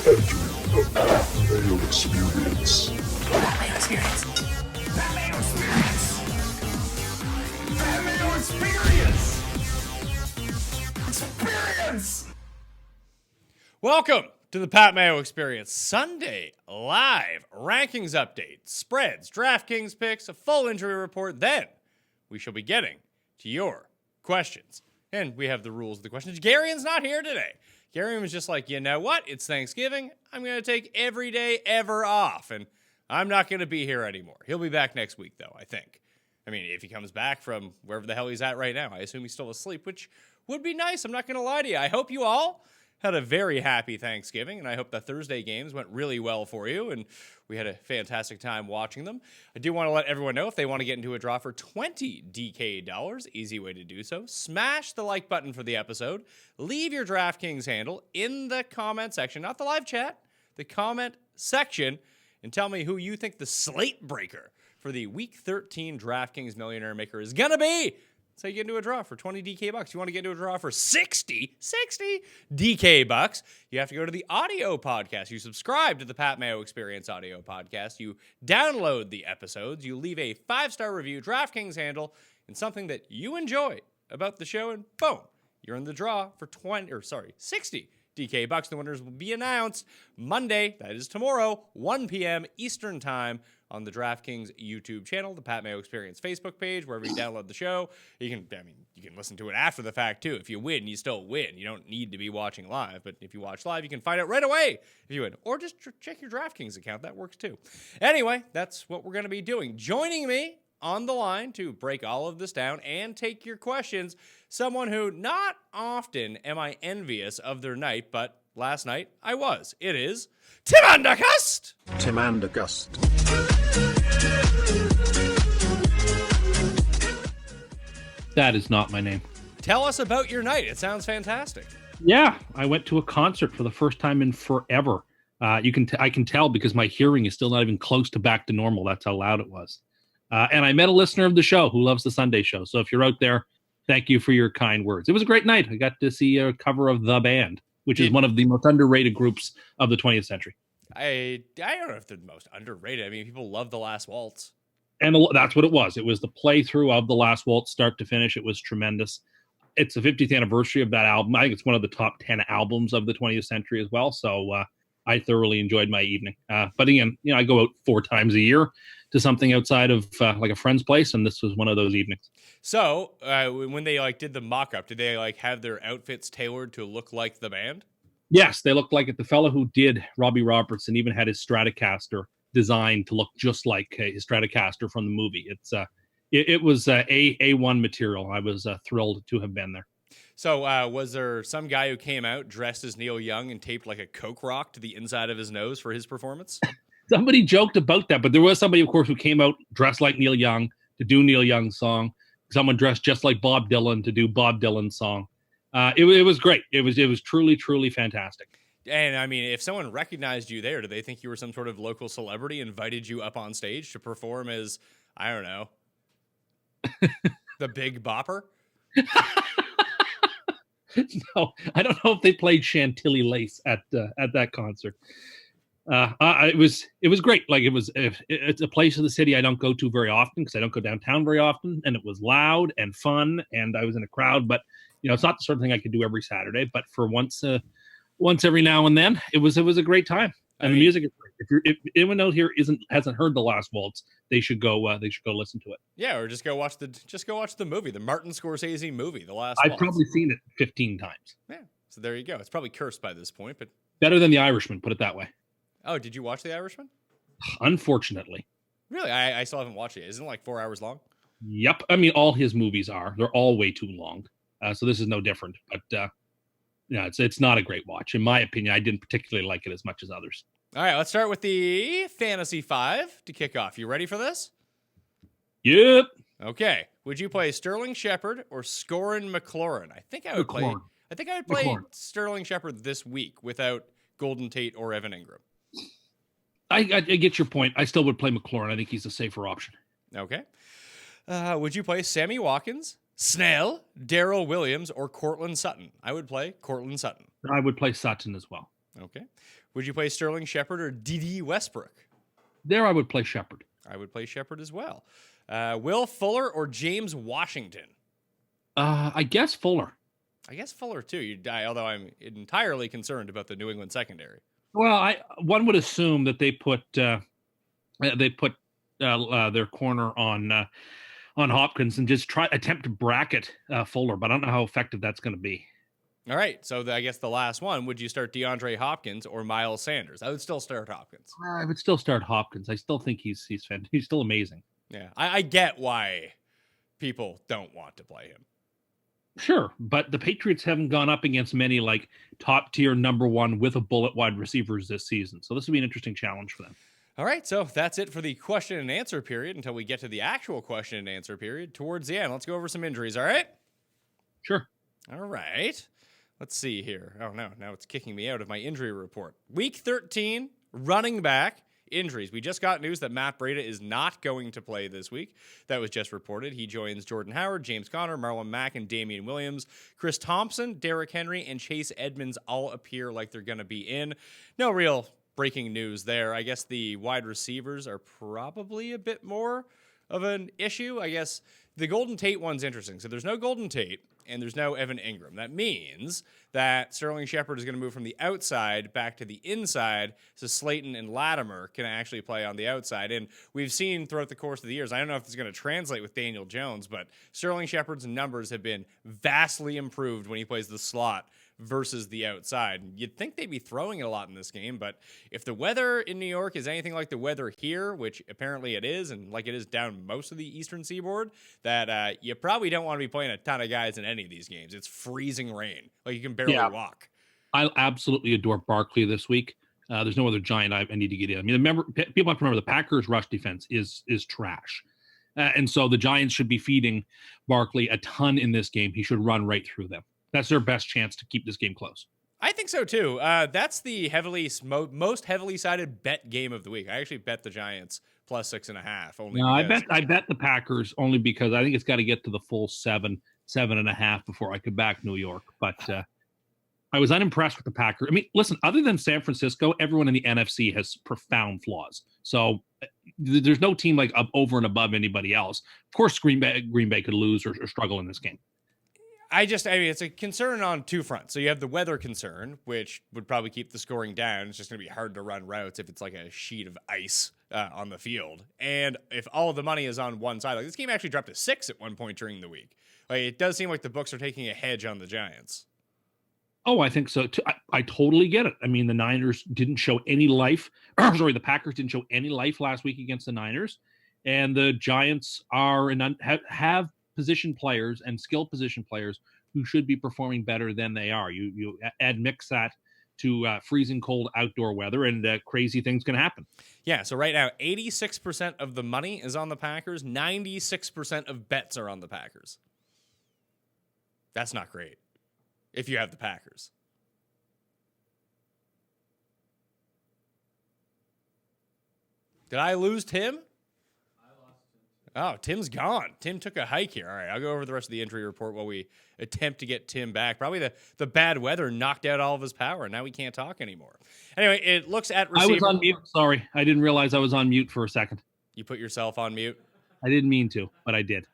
Entering the Mayo Experience. Mayo Experience. Mayo Experience. Mayo Experience. Experience. Welcome to the Pat Mayo Experience Sunday live rankings update, spreads, DraftKings picks, a full injury report. Then we shall be getting to your questions. And we have the rules of the questions. Garion's not here today. Garion was just like, you know what? It's Thanksgiving. I'm going to take every day ever off. And I'm not going to be here anymore. He'll be back next week, though, I think. I mean, if he comes back from wherever the hell he's at right now, I assume he's still asleep, which would be nice. I'm not going to lie to you. I hope you all had a very happy Thanksgiving, and I hope the Thursday games went really well for you, and we had a fantastic time watching them. I do want to let everyone know if they want to get into a draw for $20 DK dollars, easy way to do so. Smash the like button for the episode. Leave your DraftKings handle in the comment section, not the live chat, the comment section, and tell me who you think the slate breaker for the Week 13 DraftKings Millionaire Maker is going to be. So you get into a draw for 20 DK bucks. You want to get into a draw for 60 DK bucks. You have to go to the audio podcast. You subscribe to the Pat Mayo Experience audio podcast. You download the episodes. You leave a 5-star review, DraftKings handle, and something that you enjoy about the show. And boom, you're in the draw for 60 DK bucks. The winners will be announced Monday, that is tomorrow, 1 p.m. Eastern time on the DraftKings YouTube channel, the Pat Mayo Experience Facebook page, wherever you download the show. You can listen to it after the fact too. If you win, you still win. You don't need to be watching live, but if you watch live, you can find out right away if you win. Or just check your DraftKings account. That works too. Anyway, that's what we're going to be doing. Joining me on the line to break all of this down and take your questions, someone who not often am I envious of their night, but last night I was. It is Tim Anderson. Tim Anderson. That is not my name. Tell us about your night. It sounds fantastic. Yeah, I went to a concert for the first time in forever. I can tell because my hearing is still not even close to back to normal. That's how loud it was. And I met a listener of the show who loves the Sunday show. So if you're out there, thank you for your kind words. It was a great night. I got to see a cover of The Band, which is one of the most underrated groups of the 20th century. I don't know if they're the most underrated. I mean, people love The Last Waltz. And that's what it was. It was the playthrough of The Last Waltz, start to finish. It was tremendous. It's the 50th anniversary of that album. I think it's one of the top 10 albums of the 20th century as well. So I thoroughly enjoyed my evening. But again, I go out 4 times a year to something outside of like a friend's place, and this was one of those evenings. So when they did the mock-up, did they have their outfits tailored to look like the band? Yes, they looked like it. The fellow who did Robbie Robertson even had his Stratocaster designed to look just like his Stratocaster from the movie. It was A1 material. I was thrilled to have been there. So was there some guy who came out dressed as Neil Young and taped like a Coke rock to the inside of his nose for his performance? Somebody joked about that, but there was somebody, of course, who came out dressed like Neil Young to do Neil Young's song. Someone dressed just like Bob Dylan to do Bob Dylan's song. It was great. It was truly, truly fantastic. And I mean, if someone recognized you there, did they think you were some sort of local celebrity, invited you up on stage to perform as, I don't know, the Big Bopper? No, I don't know if they played Chantilly Lace at that concert. It was great. Like it's a place in the city I don't go to very often because I don't go downtown very often, and it was loud and fun, and I was in a crowd. But it's not the sort of thing I could do every Saturday. But for once every now and then, it was a great time. And the music is great. If anyone out here hasn't heard The Last Waltz, they should go listen to it. Yeah, or just go watch the movie, the Martin Scorsese movie, The Last I've Waltz. probably seen it 15 times. Yeah, so there you go. It's probably cursed by this point, but better than The Irishman, put it that way. Oh, did you watch The Irishman? Unfortunately. Really? I still haven't watched it. Isn't it like 4 hours long? Yep. I mean, all his movies are. They're all way too long. So this is no different. But it's not a great watch. In my opinion, I didn't particularly like it as much as others. All right, let's start with the Fantasy 5 to kick off. You ready for this? Yep. Okay. Would you play Sterling Shepard or Scorin McLaurin? I think I would play Sterling Shepard this week without Golden Tate or Evan Ingram. I get your point. I still would play McLaurin. I think he's a safer option. Okay. Would you play Sammy Watkins, Snell, Darrell Williams, or Cortland Sutton? I would play Cortland Sutton. I would play Sutton as well. Okay. Would you play Sterling Shepard or D.D. Westbrook? There I would play Shepard. I would play Shepard as well. Will Fuller or James Washington? I guess Fuller. I guess Fuller too. You'd die, although I'm entirely concerned about the New England secondary. Well, one would assume that they put their corner on Hopkins and just attempt to bracket Fuller, but I don't know how effective that's going to be. All right, so I guess the last one, would you start DeAndre Hopkins or Miles Sanders? I would still start Hopkins. I would still start Hopkins. I still think he's still amazing. Yeah, I get why people don't want to play him. Sure, but the Patriots haven't gone up against many like top tier number one with a bullet wide receivers this season. So this will be an interesting challenge for them. All right, so that's it for the question and answer period until we get to the actual question and answer period towards the end. Let's go over some injuries, all right? Sure. All right. Let's see here. Oh, no, now it's kicking me out of my injury report. Week 13, running back injuries. We just got news that Matt Breida is not going to play this week. That was just reported. He joins Jordan Howard, James Conner, Marlon Mack, and Damian Williams. Chris Thompson, Derrick Henry, and Chase Edmonds all appear like they're going to be in. No real breaking news there. I guess the wide receivers are probably a bit more of an issue. I guess the Golden Tate one's interesting. So there's no Golden Tate and there's no Evan Ingram. That means that Sterling Shepard is going to move from the outside back to the inside, so Slayton and Latimer can actually play on the outside. And we've seen throughout the course of the years, I don't know if it's going to translate with Daniel Jones, but Sterling Shepard's numbers have been vastly improved when he plays the slot versus the outside. You'd think they'd be throwing it a lot in this game, but if the weather in New York is anything like the weather here, which apparently it is, and like it is down most of the eastern seaboard, that you probably don't want to be playing a ton of guys in any of these games. It's freezing rain. Like you can barely walk. I absolutely adore Barkley this week. There's no other giant I need to get in. I mean, people have to remember the Packers' rush defense is trash. And so the Giants should be feeding Barkley a ton in this game. He should run right through them. That's their best chance to keep this game close. I think so too. That's the most heavily sided bet game of the week. I actually bet the Giants plus 6.5. I bet the Packers only because I think it's got to get to the full 7.5 before I could back New York. But I was unimpressed with the Packers. I mean, listen, other than San Francisco, everyone in the NFC has profound flaws. So there's no team like up over and above anybody else. Of course, Green Bay could lose or struggle in this game. I mean, it's a concern on two fronts. So you have the weather concern, which would probably keep the scoring down. It's just going to be hard to run routes if it's like a sheet of ice on the field. And if all of the money is on one side, like this game actually dropped to 6 at one point during the week. Like it does seem like the books are taking a hedge on the Giants. Oh, I think so too. I totally get it. I mean, the Niners didn't show any life. The Packers didn't show any life last week against the Niners, and the Giants are have position players and skilled position players who should be performing better than they are. You mix that to freezing cold outdoor weather, and crazy things can happen. Yeah, so right now, 86% of the money is on the Packers. 96% of bets are on the Packers. That's not great if you have the Packers. Did I lose Tim? Oh, Tim's gone. Tim took a hike here. All right, I'll go over the rest of the injury report while we attempt to get Tim back. Probably the bad weather knocked out all of his power, and now we can't talk anymore. Anyway, it looks at receiver. I was on mute. Sorry. I didn't realize I was on mute for a second. You put yourself on mute? I didn't mean to, but I did.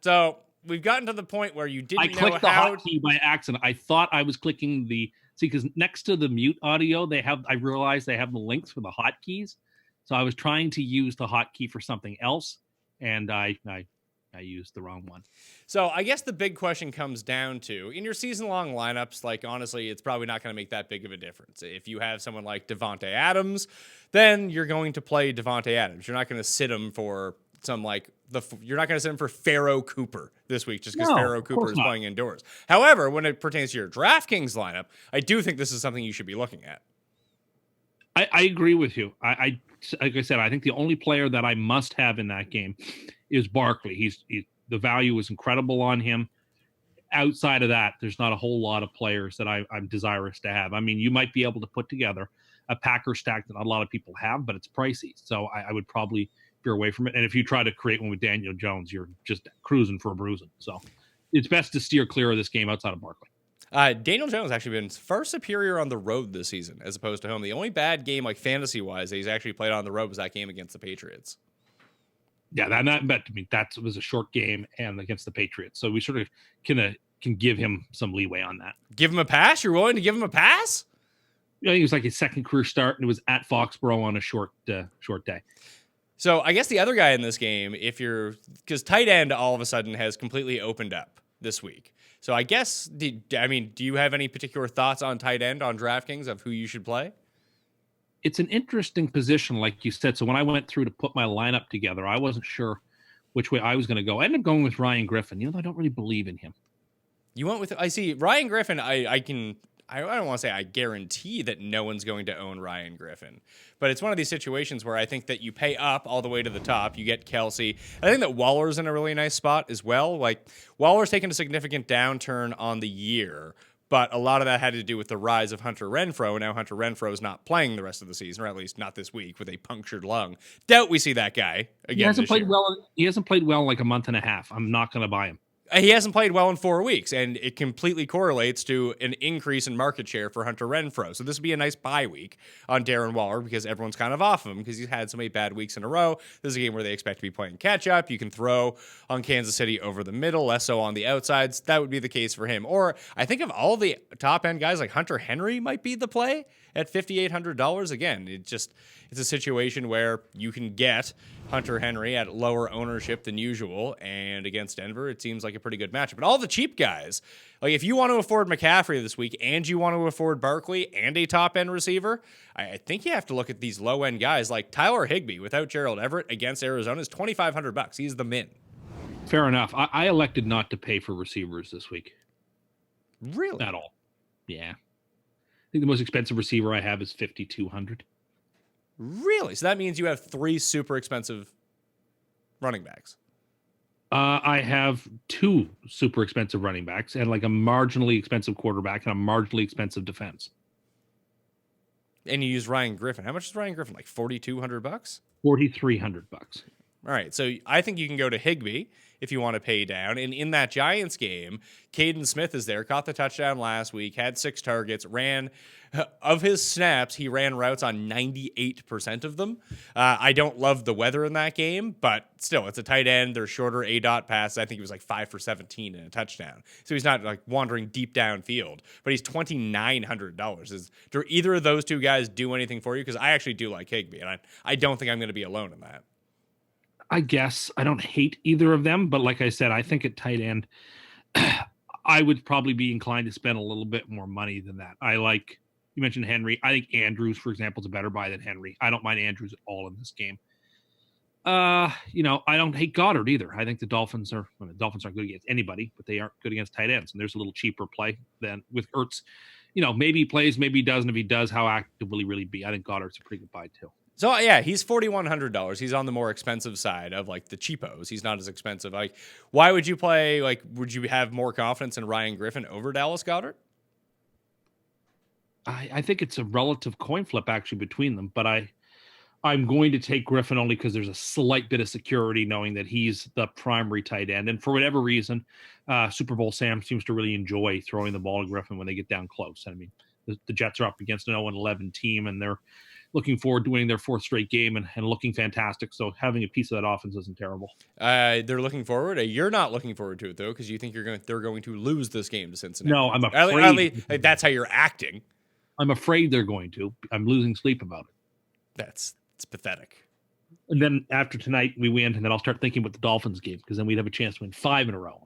So we've gotten to the point where you didn't know how. I clicked the hotkey by accident. I thought I was clicking because next to the mute audio, I realized they have the links for the hotkeys. So I was trying to use the hotkey for something else, and I used the wrong one. So I guess the big question comes down to, in your season-long lineups, like, honestly, it's probably not going to make that big of a difference. If you have someone like Devontae Adams, then you're going to play Devontae Adams. You're not going to sit him for you're not going to sit him for Pharaoh Cooper this week just because Pharaoh Cooper is playing indoors. However, when it pertains to your DraftKings lineup, I do think this is something you should be looking at. I agree with you. I like I said, I think the only player that I must have in that game is Barkley. The value is incredible on him. Outside of that, there's not a whole lot of players that I'm desirous to have. I mean, you might be able to put together a Packer stack that not a lot of people have, but it's pricey. So I would probably veer away from it. And if you try to create one with Daniel Jones, you're just cruising for a bruising. So it's best to steer clear of this game outside of Barkley. Daniel Jones actually been far superior on the road this season as opposed to home. The only bad game, like fantasy-wise, that he's actually played on the road was that game against the Patriots. Yeah, that was a short game and against the Patriots. So we sort of can give him some leeway on that. Give him a pass? You're willing to give him a pass? Yeah, he was like his second career start, and it was at Foxborough on a short day. So I guess the other guy in this game, because tight end all of a sudden has completely opened up this week. So I guess, do you have any particular thoughts on tight end on DraftKings of who you should play? It's an interesting position, like you said. So when I went through to put my lineup together, I wasn't sure which way I was going to go. I ended up going with Ryan Griffin. I don't really believe in him. You went with, I see, Ryan Griffin. I don't want to say I guarantee that no one's going to own Ryan Griffin, but it's one of these situations where I think that you pay up all the way to the top. You get Kelsey. I think that Waller's in a really nice spot as well. Like, Waller's taken a significant downturn on the year, but a lot of that had to do with the rise of Hunter Renfrow. And now Hunter Renfrow is not playing the rest of the season, or at least not this week, with a punctured lung. Doubt we see that guy again. He hasn't played year. well. He hasn't played well in like a month and a half. I'm not going to buy him. He hasn't played well in 4 weeks, and it completely correlates to an increase in market share for Hunter Renfrow. So this would be a nice bye week on Darren Waller because everyone's kind of off him because he's had so many bad weeks in a row. This is a game where they expect to be playing catch-up. You can throw on Kansas City over the middle, less so on the outsides. That would be the case for him. Or I think of all the top-end guys, like Hunter Henry might be the play at $5,800. Again, it's a situation where you can get Hunter Henry at lower ownership than usual, and against Denver, it seems like a pretty good matchup. But all the cheap guys, like if you want to afford McCaffrey this week and you want to afford Barkley and a top-end receiver, I think you have to look at these low-end guys like Tyler Higbee without Gerald Everett against Arizona is $2,500. He's the min. Fair enough. I elected not to pay for receivers this week. Really? At all. Yeah. I think the most expensive receiver I have is $5,200. Really? So that means you have 3 super expensive running backs. I have 2 super expensive running backs and like a marginally expensive quarterback and a marginally expensive defense. And you use Ryan Griffin. How much is Ryan Griffin? Like $4,200? $4,300. All right, so I think you can go to Higbee if you want to pay down. And in that Giants game, Caden Smith is there, caught the touchdown last week, had 6 targets, of his snaps, he ran routes on 98% of them. I don't love the weather in that game, but still, it's a tight end. They're shorter A-dot passes. I think he was like 5 for 17 in a touchdown. So he's not like wandering deep downfield, but he's $2,900. Do either of those two guys do anything for you? Because I actually do like Higbee, and I don't think I'm going to be alone in that. I guess I don't hate either of them, but like I said, I think at tight end, I would probably be inclined to spend a little bit more money than that. You mentioned Henry. I think Andrews, for example, is a better buy than Henry. I don't mind Andrews at all in this game. I don't hate Goddard either. I think the Dolphins aren't good against anybody, but they aren't good against tight ends. And there's a little cheaper play than with Ertz. Maybe he plays, maybe he doesn't. If he does, how active will he really be? I think Goddard's a pretty good buy too. So yeah, he's $4,100. He's on the more expensive side of like the cheapos. He's not as expensive. Like, why would you play? Like, would you have more confidence in Ryan Griffin over Dallas Goedert? I think it's a relative coin flip actually between them, but I'm going to take Griffin only because there's a slight bit of security knowing that he's the primary tight end. And for whatever reason, Super Bowl Sam seems to really enjoy throwing the ball to Griffin when they get down close. I mean, the Jets are up against an 0-11 team, and they're looking forward to winning their 4th straight game and looking fantastic. So having a piece of that offense isn't terrible. They're looking forward. You're not looking forward to it, though, because you think they're going to lose this game to Cincinnati. No, I'm afraid. That's how you're acting. I'm afraid they're going to. I'm losing sleep about it. It's pathetic. And then after tonight, we win, and then I'll start thinking about the Dolphins game because then we'd have a chance to win 5 in a row.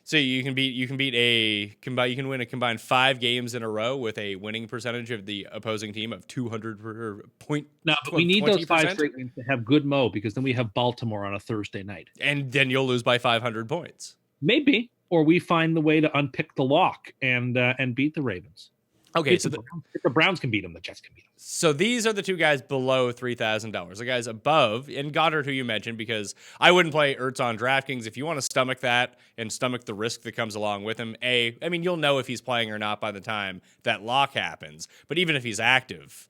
So you can win a combined 5 games in a row with a winning percentage of the opposing team of 200 per point. No, but we need 20%. Those 5 straight games to have good Mo because then we have Baltimore on a Thursday night, and then you'll lose by 500 points. Maybe, or we find the way to unpick the lock and beat the Ravens. Okay, if the Browns can beat them, the Jets can beat them. So these are the 2 guys below $3,000. The guys above, and Goddard, who you mentioned, because I wouldn't play Ertz on DraftKings. If you want to stomach that and stomach the risk that comes along with him, you'll know if he's playing or not by the time that lock happens. But even if he's active,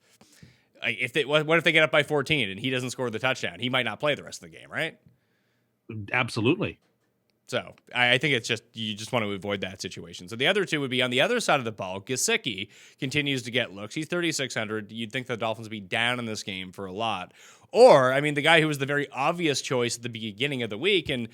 what if they get up by 14 and he doesn't score the touchdown? He might not play the rest of the game, right? Absolutely. So I think it's just, you just want to avoid that situation. So the other two would be on the other side of the ball. Gesicki continues to get looks. He's 3,600. You'd think the Dolphins would be down in this game for a lot. Or, I mean, the guy who was the very obvious choice at the beginning of the week, and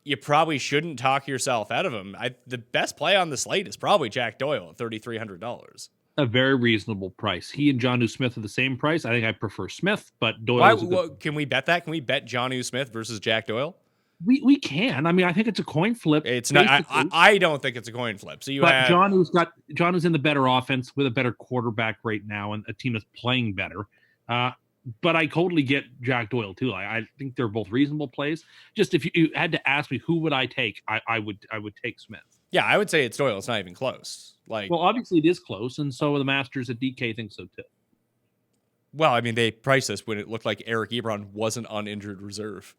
you probably shouldn't talk yourself out of him. The best play on the slate is probably Jack Doyle at $3,300. A very reasonable price. He and Jonnu Smith are the same price. I think I prefer Smith, but Doyle. Can we bet that? Can we bet Jonnu Smith versus Jack Doyle? We can. I mean, I think it's a coin flip. It's not. I don't think it's a coin flip. So Jonnu's in the better offense with a better quarterback right now, and a team that's playing better. But I totally get Jack Doyle too. I think they're both reasonable plays. Just if you had to ask me who would I take, I would take Smith. Yeah, I would say it's Doyle. It's not even close. Well, obviously it is close, and so the Masters at DK think so too. Well, I mean, they priced this when it looked like Eric Ebron wasn't on injured reserve.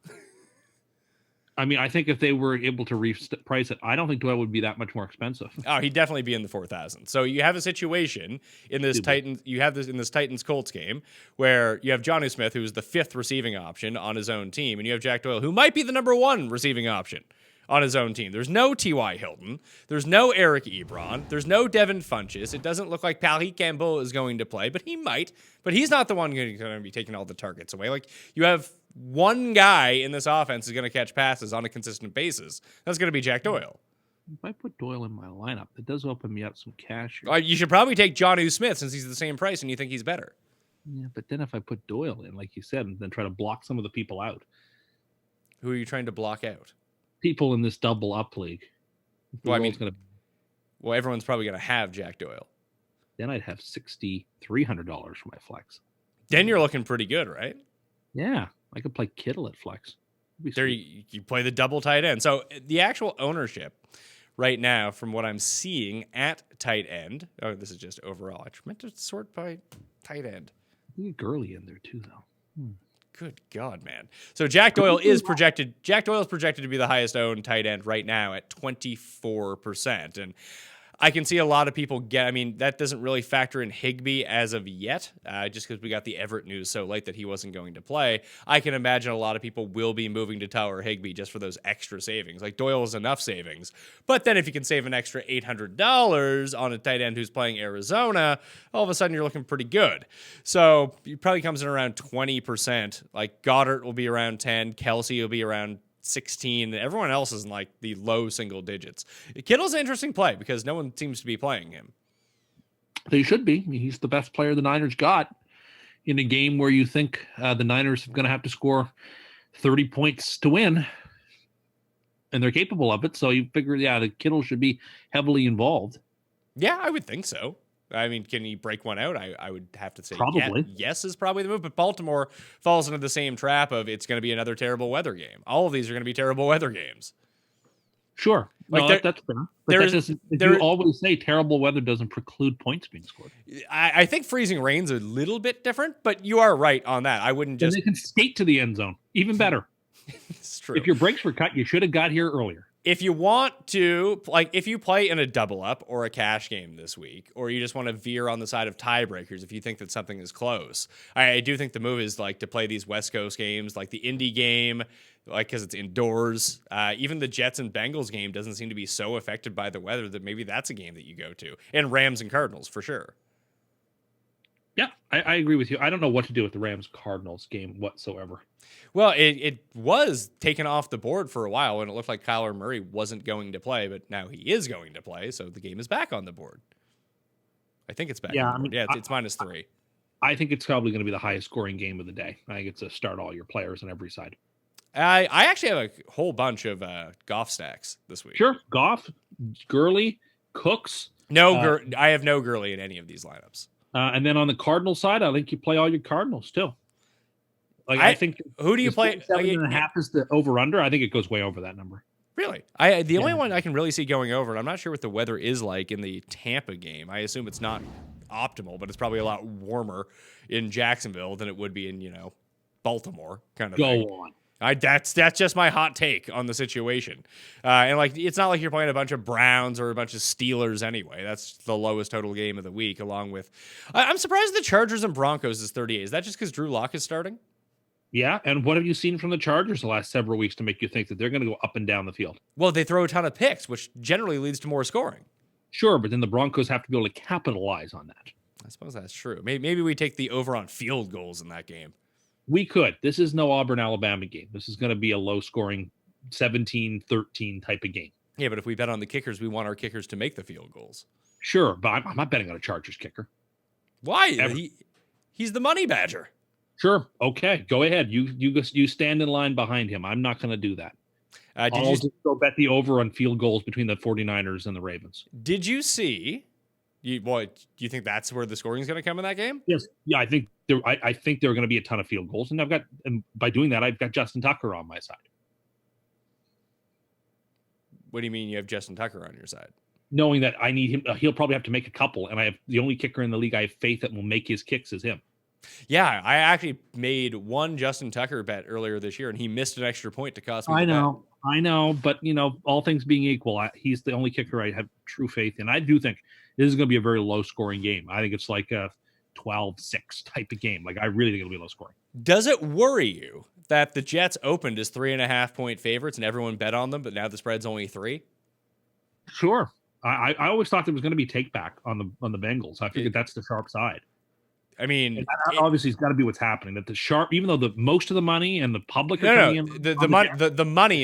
I mean, I think if they were able to price it, I don't think Doyle would be that much more expensive. Oh, he'd definitely be in the 4,000. So you have a situation in this Titans Colts game where you have Jonnu Smith, who's the 5th receiving option on his own team, and you have Jack Doyle, who might be the number 1 receiving option on his own team. There's no T.Y. Hilton. There's no Eric Ebron. There's no Devin Funchess. It doesn't look like Paris Campbell is going to play, but he might. But he's not the one going to be taking all the targets away. Like, you have one guy in this offense is going to catch passes on a consistent basis. That's going to be Jack Doyle. If I put Doyle in my lineup, it does open me up some cash. You should probably take Jonnu Smith since he's the same price and you think he's better. Yeah, but then if I put Doyle in, like you said, and then try to block some of the people out. Who are you trying to block out? People in this double up league. Well, I mean, everyone's probably going to have Jack Doyle. Then I'd have $6,300 for my flex. Then you're looking pretty good, right? Yeah, I could play Kittle at flex. There, you play the double tight end. So the actual ownership right now, from what I'm seeing at tight end. Oh, this is just overall. I meant to sort by tight end. You get Gurley in there too, though. Good God, man. So Jack Doyle is projected. Jack Doyle is projected to be the highest owned tight end right now at 24%. And I can see a lot of people that doesn't really factor in Higbee as of yet, just because we got the Everett news so late that he wasn't going to play. I can imagine a lot of people will be moving to Tyler Higbee just for those extra savings. Like, Doyle is enough savings. But then if you can save an extra $800 on a tight end who's playing Arizona, all of a sudden you're looking pretty good. So it probably comes in around 20%. Like, Goddard will be around 10, Kelsey will be around 16. Everyone else is in like the low single digits. Kittle's an interesting play because no one seems to be playing him. They should be. I mean, he's the best player the Niners got in a game where you think the Niners are going to have to score 30 points to win, and they're capable of it. So you figure, the Kittle should be heavily involved. Yeah, I would think so. I mean, can he break one out? I would have to say probably. Yes is probably the move, but Baltimore falls into the same trap of it's going to be another terrible weather game. All of these are going to be terrible weather games. Sure. That's fair. But you always say terrible weather doesn't preclude points being scored. I think freezing rain's a little bit different, but you are right on that. I wouldn't just... And they can skate to the end zone. Even better. It's true. If your brakes were cut, you should have got here earlier. If you want to, if you play in a double up or a cash game this week, or you just want to veer on the side of tiebreakers if you think that something is close, I do think the move is to play these West Coast games, like the Indy game, because it's indoors. Even the Jets and Bengals game doesn't seem to be so affected by the weather that maybe that's a game that you go to. And Rams and Cardinals, for sure. Yeah, I agree with you. I don't know what to do with the Rams-Cardinals game whatsoever. Well, it was taken off the board for a while, and it looked like Kyler Murray wasn't going to play, but now he is going to play, so the game is back on the board. I think it's back on the board. It's -3. I think it's probably going to be the highest scoring game of the day. I think it's a start all your players on every side. I actually have a whole bunch of Goff stacks this week. Sure. Goff, Gurley, Cooks. I have no Gurley in any of these lineups. And then on the Cardinal side, I think you play all your Cardinals too. I think who do you play? 7.5 is the over/under. I think it goes way over that number. Really? The only one I can really see going over, and I'm not sure what the weather is like in the Tampa game. I assume it's not optimal, but it's probably a lot warmer in Jacksonville than it would be in Baltimore kind of thing. Go on. That's just my hot take on the situation. And it's not like you're playing a bunch of Browns or a bunch of Steelers anyway. That's the lowest total game of the week, along with... I'm surprised the Chargers and Broncos is 38. Is that just because Drew Lock is starting? Yeah, and what have you seen from the Chargers the last several weeks to make you think that they're going to go up and down the field? Well, they throw a ton of picks, which generally leads to more scoring. Sure, but then the Broncos have to be able to capitalize on that. I suppose that's true. Maybe we take the over on field goals in that game. We could. This is no Auburn-Alabama game. This is going to be a low-scoring 17-13 type of game. Yeah, but if we bet on the kickers, we want our kickers to make the field goals. Sure, but I'm not betting on a Chargers kicker. Why? Ever. He's the money badger. Sure, okay, go ahead. You stand in line behind him. I'm not going to do that. I'll just go bet the over on field goals between the 49ers and the Ravens. Did you see? Do you think that's where the scoring is going to come in that game? Yes. Yeah, I think there are going to be a ton of field goals, and by doing that, I've got Justin Tucker on my side. What do you mean you have Justin Tucker on your side? Knowing that I need him, he'll probably have to make a couple, and I have the only kicker in the league I have faith that will make his kicks is him. Yeah, I actually made one Justin Tucker bet earlier this year, and he missed an extra point to cost me. I know, but all things being equal, he's the only kicker I have true faith in. I do think this is going to be a very low-scoring game. I think it's like a 12-6 type of game. Like, I really think it'll be low-scoring. Does it worry you that the Jets opened as 3.5-point favorites and everyone bet on them, but now the spread's only 3? Sure. I always thought there was going to be take back on the Bengals. I figured that's the sharp side. I mean, obviously, it's got to be what's happening. That the sharp, even though the most of the money and the public, the money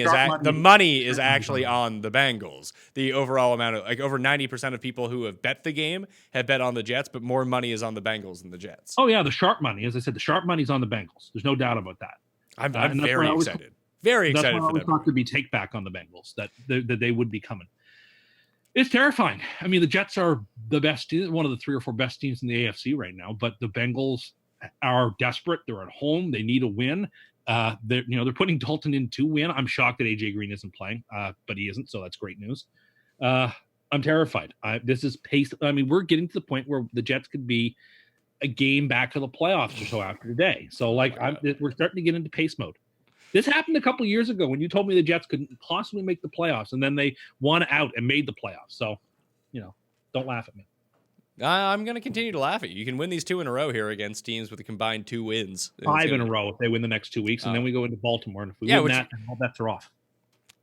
is actually on the Bengals. The overall amount of over 90% of people who have bet the game have bet on the Jets, but more money is on the Bengals than the Jets. Oh yeah, the sharp money. As I said, the sharp money's on the Bengals. There's no doubt about that. I'm very excited. Very excited for them. That's why I thought there'd be take back on the Bengals. That they would be coming. It's terrifying. I mean, the Jets are the best, one of the 3 or 4 best teams in the AFC right now, but the Bengals are desperate. They're at home. They need a win. They're putting Dalton in to win. I'm shocked that AJ Green isn't playing, but he isn't, so that's great news. I'm terrified. This is pace. I mean, we're getting to the point where the Jets could be a game back to the playoffs or so after today. So, we're starting to get into pace mode. This happened a couple of years ago when you told me the Jets couldn't possibly make the playoffs, and then they won out and made the playoffs. So, don't laugh at me. I'm going to continue to laugh at you. You can win these 2 in a row here against teams with a combined 2 wins. 5 in a row if they win the next 2 weeks, and then we go into Baltimore. And if we win that, then all bets are off.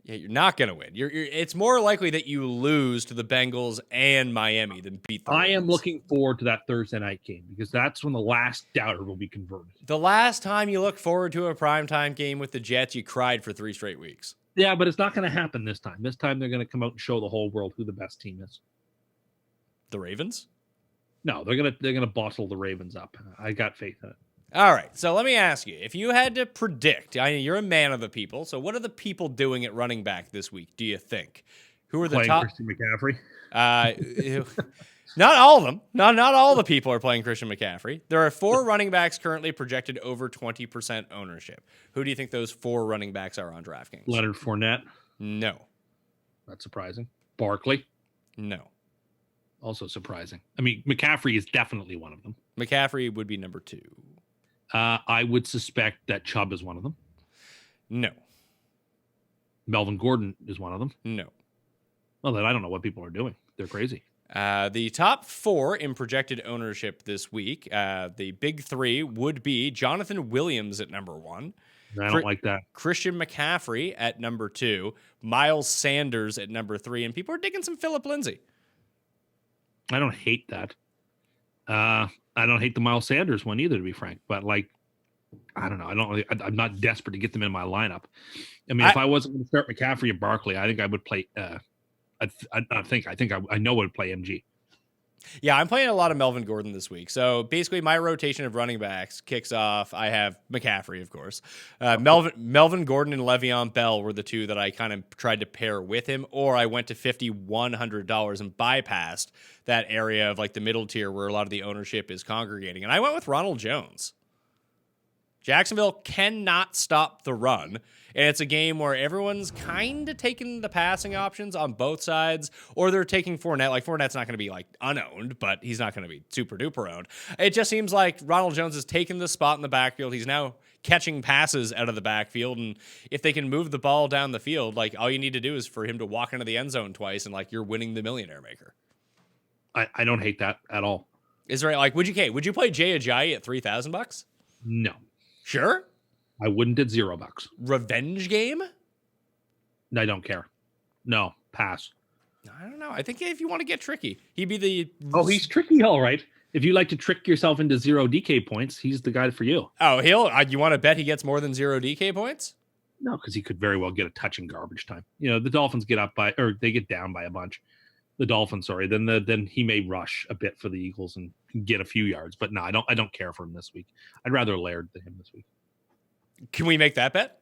Yeah, you're not going to win. It's more likely that you lose to the Bengals and Miami than beat the Ravens. I am looking forward to that Thursday night game because that's when the last doubter will be converted. The last time you look forward to a primetime game with the Jets, you cried for 3 straight weeks. Yeah, but it's not going to happen this time. This time they're going to come out and show the whole world who the best team is. The Ravens? No, they're gonna bottle the Ravens up. I got faith in it. All right, so let me ask you, if you had to predict, you're a man of the people, so what are the people doing at running back this week, do you think? Who are the top? Christian McCaffrey? Not all of them. Not all the people are playing Christian McCaffrey. There are 4 running backs currently projected over 20% ownership. Who do you think those 4 running backs are on DraftKings? Leonard Fournette? No. That's surprising. Barkley? No. Also surprising. I mean, McCaffrey is definitely one of them. McCaffrey would be number 2. I would suspect that Chubb is one of them. No. Melvin Gordon is one of them. No. Well, then I don't know what people are doing. They're crazy. The top 4 in projected ownership this week, the big 3 would be Jonathan Williams at number 1. I don't like that. Christian McCaffrey at number 2. Miles Sanders at number 3. And people are digging some Phillip Lindsay. I don't hate that. I don't hate the Miles Sanders one either, to be frank. But I don't know. I'm not desperate to get them in my lineup. I mean, if I wasn't going to start McCaffrey and Barkley, I think I would play. I know I would play MG. Yeah, I'm playing a lot of Melvin Gordon this week. So basically, my rotation of running backs kicks off. I have McCaffrey, of course. Melvin Gordon and Le'Veon Bell were the 2 that I kind of tried to pair with him, or I went to $5,100 and bypassed that area of the middle tier where a lot of the ownership is congregating. And I went with Ronald Jones. Jacksonville cannot stop the run. And it's a game where everyone's kind of taking the passing options on both sides, or they're taking Fournette. Fournette's not going to be unowned, but he's not going to be super duper owned. It just seems like Ronald Jones has taken the spot in the backfield. He's now catching passes out of the backfield. And if they can move the ball down the field, all you need to do is for him to walk into the end zone twice and you're winning the Millionaire Maker. I don't hate that at all. Is there would you play Jay Ajayi at $3,000? No. Sure. I wouldn't at $0. Revenge game? I don't care. No, pass. I don't know. I think if you want to get tricky, he'd be the. Oh, he's tricky, all right. If you like to trick yourself into 0 DK points, he's the guy for you. Oh, you want to bet he gets more than 0 DK points? No, because he could very well get a touch in garbage time. The Dolphins get down by a bunch. The Dolphins, sorry. Then he may rush a bit for the Eagles and get a few yards. But no, I don't care for him this week. I'd rather Laird than him this week. Can we make that bet?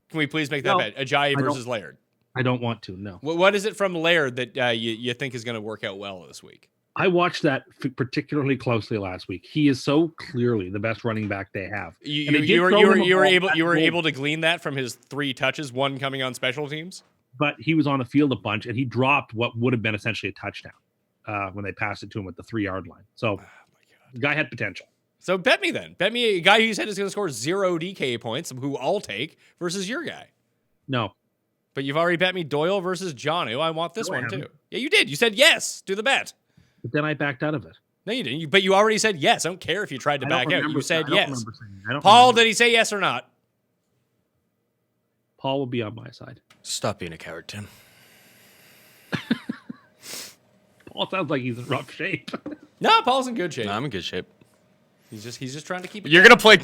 Can we please make that bet? Ajayi versus Laird. I don't want to. No. What is it from Laird that you think is going to work out well this week? I watched that particularly closely last week. He is so clearly the best running back they have. You were able to glean that from his 3 touches, 1 coming on special teams. But he was on the field a bunch, and he dropped what would have been essentially a touchdown when they passed it to him at the 3-yard line. So the guy had potential. So bet me then. Bet me a guy who you said is going to score 0 DK points, who I'll take, versus your guy. No. But you've already bet me Doyle versus Jonnu. I want this one too. Yeah, you did. You said yes. Do the bet. But then I backed out of it. No, you didn't. But you already said yes. I don't care if you tried to back out. You said yes. Paul, did he say yes or not? Paul will be on my side. Stop being a coward, Tim. Paul sounds like he's in rough shape. No, Paul's in good shape. No, I'm in good shape. He's just trying to keep it. You're gonna play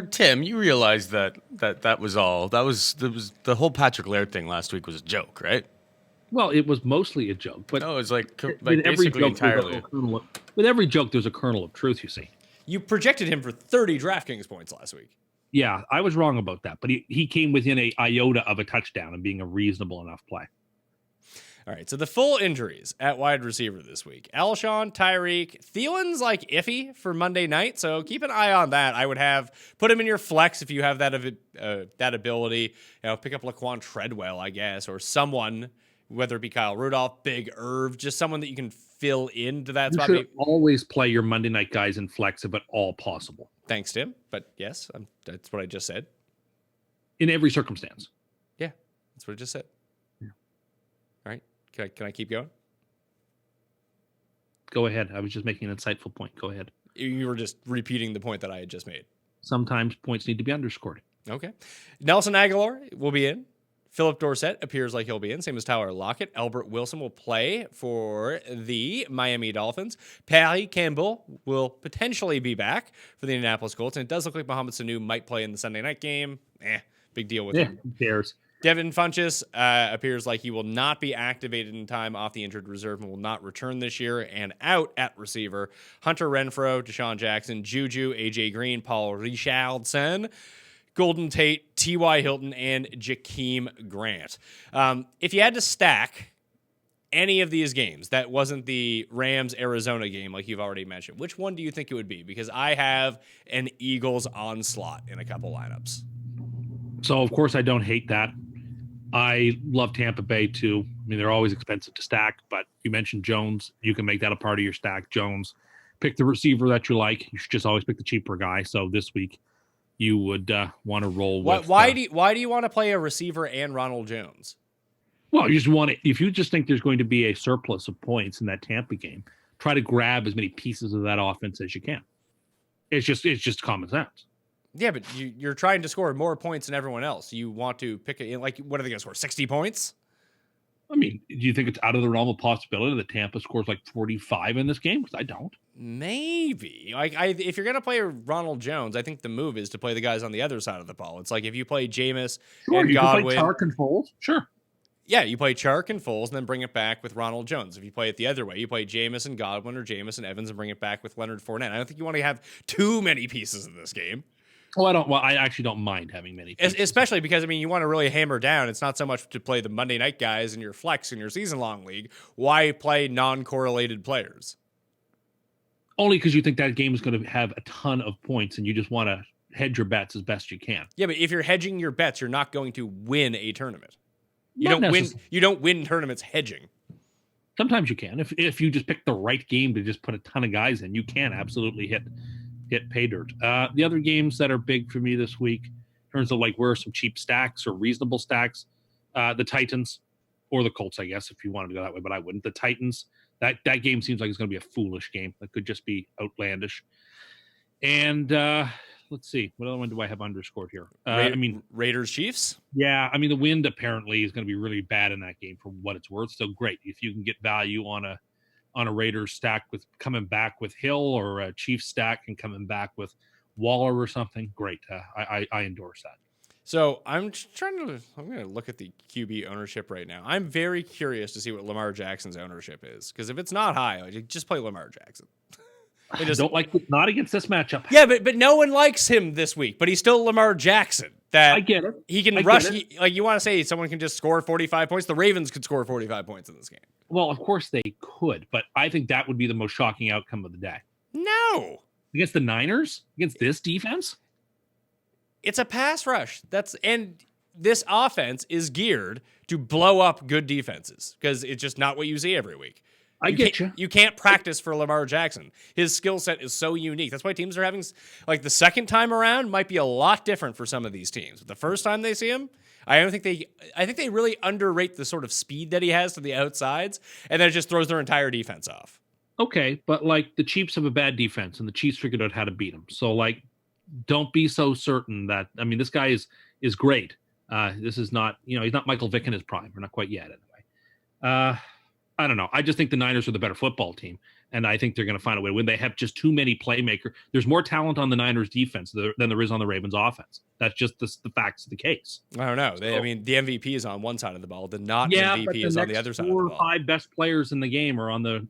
Tim. You realize that was all. That was the whole Patrick Laird thing last week was a joke, right? Well, it was mostly a joke, but no, it's like basically entirely. With every joke, there's a kernel of truth. You see, you projected him for 30 DraftKings points last week. Yeah, I was wrong about that, but he came within a iota of a touchdown and being a reasonable enough play. All right, so the full injuries at wide receiver this week. Alshon, Tyreek, Thielen's like iffy for Monday night, so keep an eye on that. I would put him in your flex if you have that ability. Pick up Laquan Treadwell, I guess, or someone, whether it be Kyle Rudolph, Big Irv, just someone that you can fill into that spot. You should always play your Monday night guys in flex if at all possible. Thanks, Tim. But yes, that's what I just said. In every circumstance. Yeah, that's what I just said. Yeah. All right. Can I keep going? Go ahead. I was just making an insightful point. Go ahead. You were just repeating the point that I had just made. Sometimes points need to be underscored. Okay. Nelson Aguilar will be in. Philip Dorsett appears like he'll be in, same as Tyler Lockett. Albert Wilson will play for the Miami Dolphins. Paris Campbell will potentially be back for the Indianapolis Colts. And it does look like Mohamed Sanu might play in the Sunday night game. Big deal with him. Who cares? Devin Funchess appears like he will not be activated in time off the injured reserve and will not return this year. And out at receiver, Hunter Renfrow, Deshaun Jackson, Juju, AJ Green, Paul Richardson, Golden Tate, T.Y. Hilton, and Jakeem Grant. If you had to stack any of these games that wasn't the Rams-Arizona game like you've already mentioned, which one do you think it would be? Because I have an Eagles onslaught in a couple lineups. So, of course, I don't hate that. I love Tampa Bay, too. I mean, they're always expensive to stack, but you mentioned Jones. You can make that a part of your stack. Jones, pick the receiver that you like. You should just always pick the cheaper guy. So this week, you would want to roll with... Why do you want to play a receiver and Ronald Jones? Well, you just want to... If you just think there's going to be a surplus of points in that Tampa game, try to grab as many pieces of that offense as you can. It's just common sense. Yeah, but you're trying to score more points than everyone else. You want to pick it, what are they going to score, 60 points? I mean, do you think it's out of the realm of possibility that Tampa scores like 45 in this game? Because I don't. Maybe. If you're going to play Ronald Jones, I think the move is to play the guys on the other side of the ball. It's like if you play Jameis and Godwin. You can play Chark and Foles. Sure. Yeah, you play Chark and Foles and then bring it back with Ronald Jones. If you play it the other way, you play Jameis and Godwin or Jameis and Evans and bring it back with Leonard Fournette. I don't think you want to have too many pieces in this game. Oh, I actually don't mind having many pieces. Especially because, you want to really hammer down. It's not so much to play the Monday night guys in your flex in your season-long league. Why play non-correlated players? Only because you think that game is going to have a ton of points and you just want to hedge your bets as best you can. Yeah, but if you're hedging your bets, you're not going to win a tournament. You don't win tournaments hedging. Sometimes you can. If you just pick the right game to just put a ton of guys in, you can absolutely hit pay dirt. The other games that are big for me this week, in terms of where are some cheap stacks or reasonable stacks, the Titans or the Colts, I guess, if you wanted to go that way, but I wouldn't. The Titans, that game seems like it's going to be a foolish game. That could just be outlandish. And let's see. What other one do I have underscored here? Raiders Chiefs. Yeah, I mean the wind apparently is going to be really bad in that game for what it's worth. So great if you can get value on a Raiders stack with coming back with Hill, or a Chiefs stack and coming back with Waller or something. Great, I endorse that. So I'm going to look at the QB ownership right now. I'm very curious to see what Lamar Jackson's ownership is, because if it's not high, like, just play Lamar Jackson. I don't like it, not against this matchup. Yeah, but no one likes him this week. But he's still Lamar Jackson. That I get it. He can rush. Like, you want to say someone can just score 45 points? The Ravens could score 45 points in this game. Well, of course they could, but I think that would be the most shocking outcome of the day. No, against the Niners, against this defense. It's a pass rush. And this offense is geared to blow up good defenses, because it's just not what you see every week. I get you. You can't practice for Lamar Jackson. His skill set is so unique. That's why teams are having, like, the second time around might be a lot different for some of these teams. But the first time they see him, I think they really underrate the sort of speed that he has to the outsides, and then it just throws their entire defense off. Okay, but like the Chiefs have a bad defense, and the Chiefs figured out how to beat them. So like, don't be so certain that. I mean, this guy is great. This is not, he's not Michael Vick in his prime. We're not quite yet anyway. I don't know. I just think the Niners are the better football team, and I think they're going to find a way to win. They have just too many playmakers. There's more talent on the Niners defense than there is on the Ravens offense. That's just the facts of the case. I don't know. I mean, the MVP is on one side of the ball. The not MVP is on the other side of the ball. 4 or 5 best players in the game are on the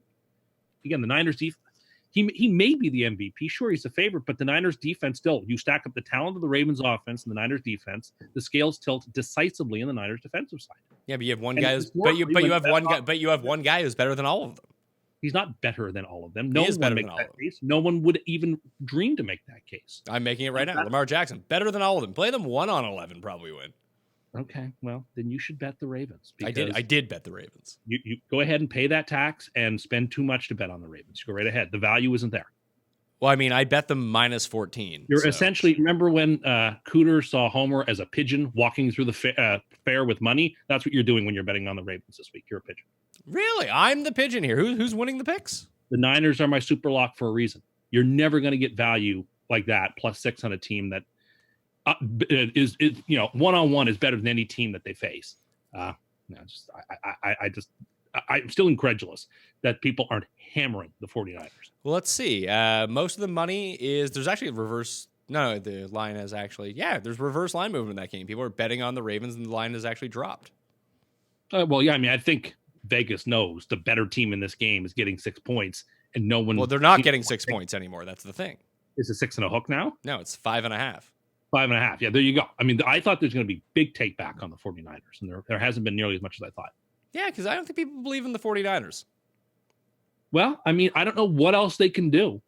Niners defense. He may be the MVP. Sure, he's a favorite, but the Niners defense still, you stack up the talent of the Ravens offense and the Niners defense, the scales tilt decisively in the Niners defensive side. Yeah, but you have one guy you have one guy who's better than all of them. He's not better than all of them. He is better than all of them. Case. No one would even dream to make that case. I'm making it right now. Lamar Jackson, better than all of them. Play them 1 on 11, probably win. Okay, well, then you should bet the Ravens. I did bet the Ravens. You go ahead and pay that tax and spend too much to bet on the Ravens. You go right ahead. The value isn't there. Well, I mean, I bet them minus 14. You're essentially, remember when Cooter saw Homer as a pigeon walking through the fair with money? That's what you're doing when you're betting on the Ravens this week. You're a pigeon. Really? I'm the pigeon here. Who's winning the picks? The Niners are my super lock for a reason. You're never going to get value like that, +6 on a team that is one-on-one is better than any team that they face. I'm still incredulous that people aren't hammering the 49ers. Well, let's see. Most of the money is, there's actually a reverse. No, the line has actually, there's reverse line movement in that game. People are betting on the Ravens, and the line has actually dropped. I think Vegas knows the better team in this game is getting 6 points, and no one. Well, they're not getting 6 points anymore. That's the thing. Is it 6 and a hook now? No, it's 5.5. 5.5. Yeah, there you go. I mean, I thought there's going to be big take back on the 49ers, and there hasn't been nearly as much as I thought. Yeah, because I don't think people believe in the 49ers. Well, I mean, I don't know what else they can do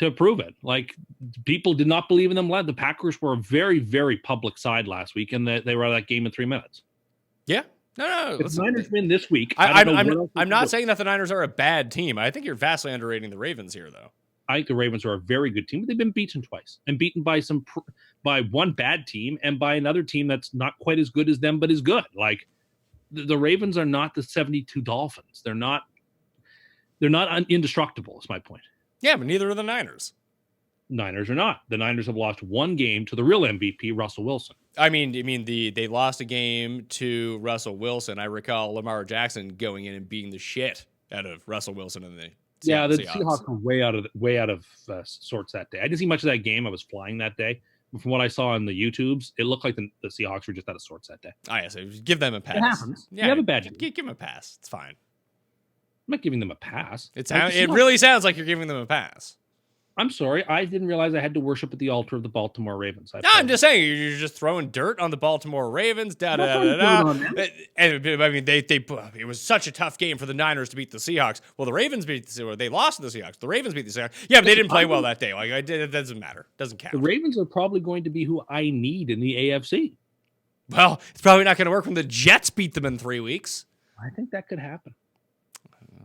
to prove it. Like, people did not believe in them. The Packers were a very, very public side last week, and they were out of that game in 3 minutes. Yeah. No. If the Niners win this week, I'm not saying that the Niners are a bad team. I think you're vastly underrating the Ravens here, though. I think the Ravens are a very good team, but they've been beaten twice, and beaten by one bad team and by another team that's not quite as good as them, but is good. Like, the Ravens are not the 72 Dolphins. They're not indestructible, is my point. Yeah, but neither are the Niners. Niners are not. The Niners have lost one game to the real MVP, Russell Wilson. I mean, they lost a game to Russell Wilson. I recall Lamar Jackson going in and beating the shit out of Russell Wilson in the Seahawks were way out of sorts that day. I didn't see much of that game. I was flying that day. From what I saw on the YouTubes, it looked like the Seahawks were just out of sorts that day. Oh, yeah, so give them a pass. It happens. Yeah, you have a bad game. Give them a pass. It's fine. I'm not giving them a pass. It really sounds like you're giving them a pass. I'm sorry. I didn't realize I had to worship at the altar of the Baltimore Ravens. I'm just saying, you're just throwing dirt on the Baltimore Ravens. And I mean, it was such a tough game for the Niners to beat the Seahawks. Well, the Ravens they lost to the Seahawks. The Ravens beat the Seahawks. Yeah, but they didn't play well that day. Like, it doesn't matter. It doesn't count. The Ravens are probably going to be who I need in the AFC. Well, it's probably not going to work when the Jets beat them in 3 weeks. I think that could happen.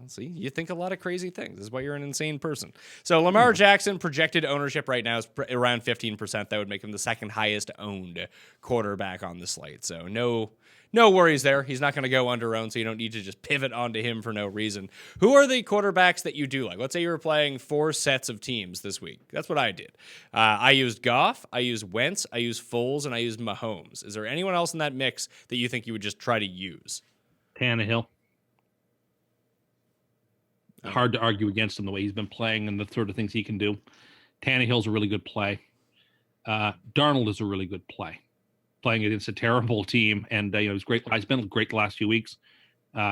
see, you think a lot of crazy things. This is why you're an insane person. So Lamar Jackson projected ownership right now is around 15%. That would make him the second highest owned quarterback on the slate. So no worries there. He's not going to go under owned, so you don't need to just pivot onto him for no reason. Who are the quarterbacks that you do like? Let's say you were playing 4 sets of teams this week. That's what I did. I used Goff, I used Wentz, I used Foles, and I used Mahomes. Is there anyone else in that mix that you think you would just try to use? Tannehill. Hard to argue against him the way he's been playing and the sort of things he can do. Tannehill's a really good play. Darnold is a really good play. Playing against a terrible team, and it was great. He's been great the last few weeks.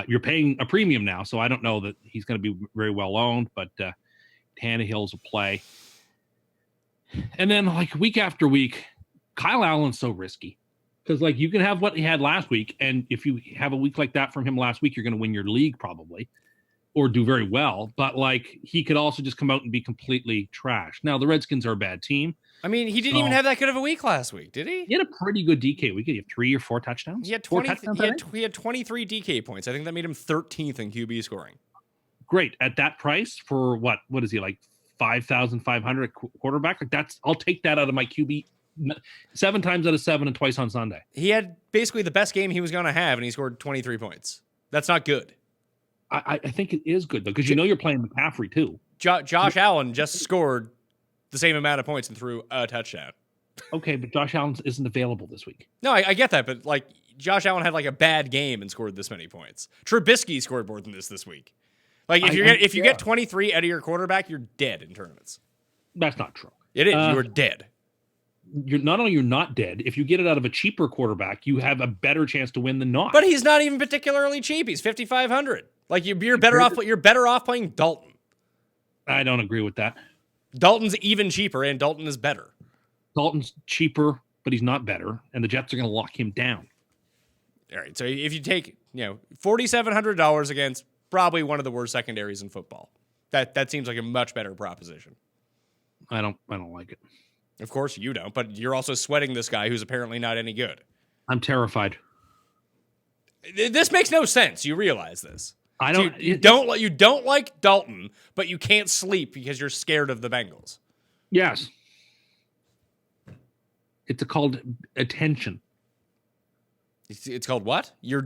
You're paying a premium now, so I don't know that he's going to be very well owned, but Tannehill's a play. And then, week after week, Kyle Allen's so risky because, you can have what he had last week, and if you have a week like that from him last week, you're going to win your league probably or do very well. But he could also just come out and be completely trash. Now, the Redskins are a bad team. I mean, he didn't even have that good of a week last week, did he? He had a pretty good DK week. He had 3 or 4 touchdowns. He had 20. He had 23 DK points. I think that made him 13th in QB scoring. Great at that price for what? What is he 5,500 quarterback? I'll take that out of my QB 7 times out of 7 and twice on Sunday. He had basically the best game he was going to have, and he scored 23 points. That's not good. I think it is good though because you're playing McCaffrey too. Josh Allen just scored the same amount of points and threw a touchdown. Okay, but Josh Allen isn't available this week. No, I get that, but Josh Allen had a bad game and scored this many points. Trubisky scored more than this week. If you get 23 out of your quarterback, you're dead in tournaments. That's not true. It is. You're dead. You're not dead. If you get it out of a cheaper quarterback, you have a better chance to win than not. But he's not even particularly cheap. He's 5,500. You're better off. You're better off playing Dalton. I don't agree with that. Dalton's even cheaper, and Dalton is better. Dalton's cheaper, but he's not better, and the Jets are going to lock him down. All right, so if you take $4,700 against probably one of the worst secondaries in football, that seems like a much better proposition. I don't like it. Of course you don't, but you're also sweating this guy who's apparently not any good. I'm terrified. This makes no sense. You realize this. I don't. So you don't like Dalton, but you can't sleep because you're scared of the Bengals. Yes. It's called attention. It's called what? You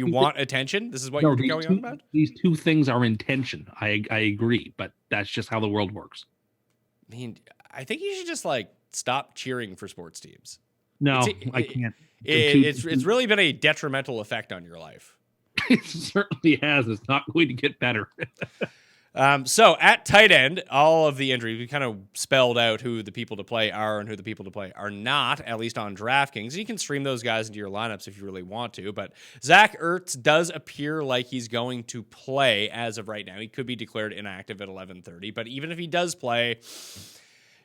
want attention? This is what you're going on about? These two things are intention. I agree, but that's just how the world works. I mean, I think you should just stop cheering for sports teams. No, I can't. It's really been a detrimental effect on your life. It certainly has. It's not going to get better. So at tight end, all of the injuries, we kind of spelled out who the people to play are and who the people to play are not, at least on DraftKings. You can stream those guys into your lineups if you really want to, but Zach Ertz does appear like he's going to play as of right now. He could be declared inactive at 11:30, but even if he does play,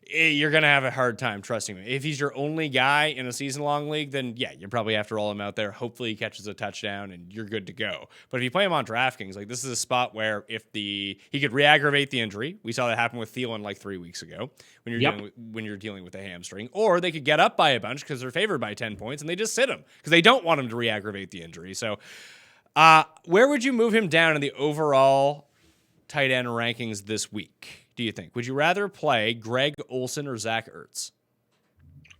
you're going to have a hard time trusting him. If he's your only guy in a season-long league, then yeah, you probably have to roll him out there. Hopefully he catches a touchdown and you're good to go. But if you play him on DraftKings, this is a spot where he could re-aggravate the injury. We saw that happen with Thielen 3 weeks ago when you're dealing with a hamstring. Or they could get up by a bunch because they're favored by 10 points and they just sit him because they don't want him to re-aggravate the injury. So where would you move him down in the overall tight end rankings this week? Do you think? Would you rather play Greg Olsen or Zach Ertz?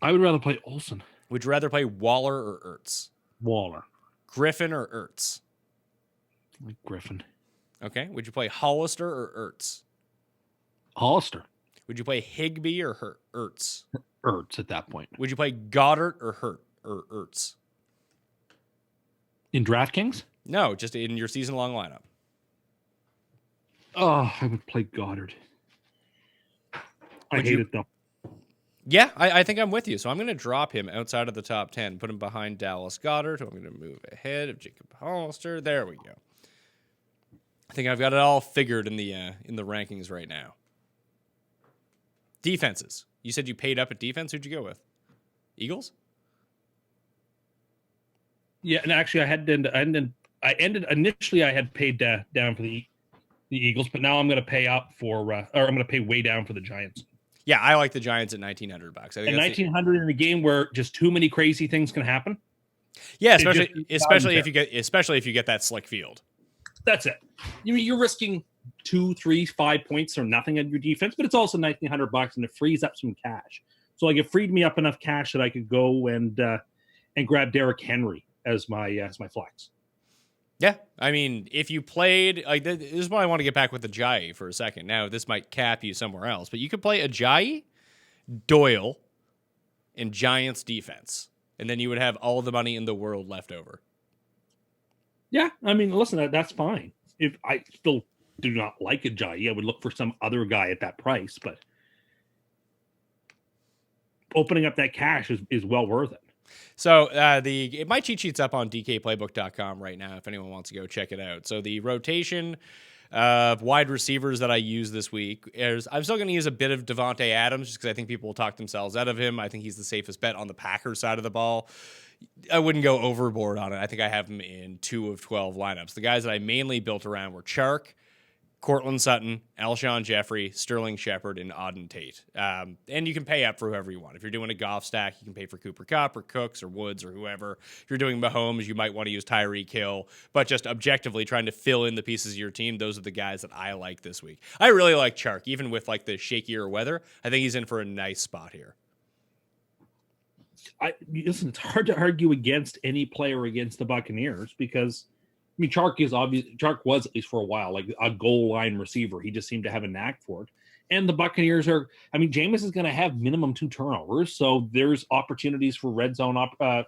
I would rather play Olsen. Would you rather play Waller or Ertz? Waller. Griffin or Ertz? Griffin. Okay. Would you play Hollister or Ertz? Hollister. Would you play Higbee or Ertz? Ertz at that point. Would you play Goddard or Ertz? In DraftKings? No, just in your season-long lineup. Oh, I would play Goddard. I hate it, though. Yeah, I think I'm with you. So I'm going to drop him outside of the top 10, put him behind Dallas Goedert, who I'm going to move ahead of Jacob Hollister. There we go. I think I've got it all figured in the rankings right now. Defenses. You said you paid up at defense. Who'd you go with? Eagles? Yeah, and actually, I had paid down for the Eagles, but now I'm going to pay up for, or I'm going to pay way down for the Giants. Yeah, I like the Giants at $1,900. I think and $1,900 in a game where just too many crazy things can happen. Yeah, especially if you get that slick field. That's it. You're risking 2, 3, 5 points or nothing on your defense, but it's also $1,900 and it frees up some cash. So like it freed me up enough cash that I could go and grab Derrick Henry as my flex. Yeah, I mean, if you played, like, this is why I want to get back with Ajayi for a second. Now, this might cap you somewhere else, but you could play Ajayi, Doyle, and Giants defense, and then you would have all the money in the world left over. Yeah, I mean, listen, that's fine. If I still do not like Ajayi, I would look for some other guy at that price, but opening up that cash is well worth it. So my cheat sheet's up on dkplaybook.com right now if anyone wants to go check it out. So the rotation of wide receivers that I use this week is I'm still going to use a bit of Devontae Adams just because I think people will talk themselves out of him. I think he's the safest bet on the Packers side of the ball. I wouldn't go overboard on it. I think I have him in 2 of 12 lineups. The guys that I mainly built around were Chark, Cortland Sutton, Alshon Jeffrey, Sterling Shepard, and Auden Tate. And you can pay up for whoever you want. If you're doing a golf stack, you can pay for Cooper Kupp or Cooks or Woods or whoever. If you're doing Mahomes, you might want to use Tyreek Hill. But just objectively trying to fill in the pieces of your team, those are the guys that I like this week. I really like Chark, even with like the shakier weather. I think he's in for a nice spot here. Listen, it's hard to argue against any player against the Buccaneers because I mean, Chark was at least for a while like a goal line receiver. He just seemed to have a knack for it. And the Buccaneers Jameis is going to have minimum 2 turnovers, so there's opportunities for red zone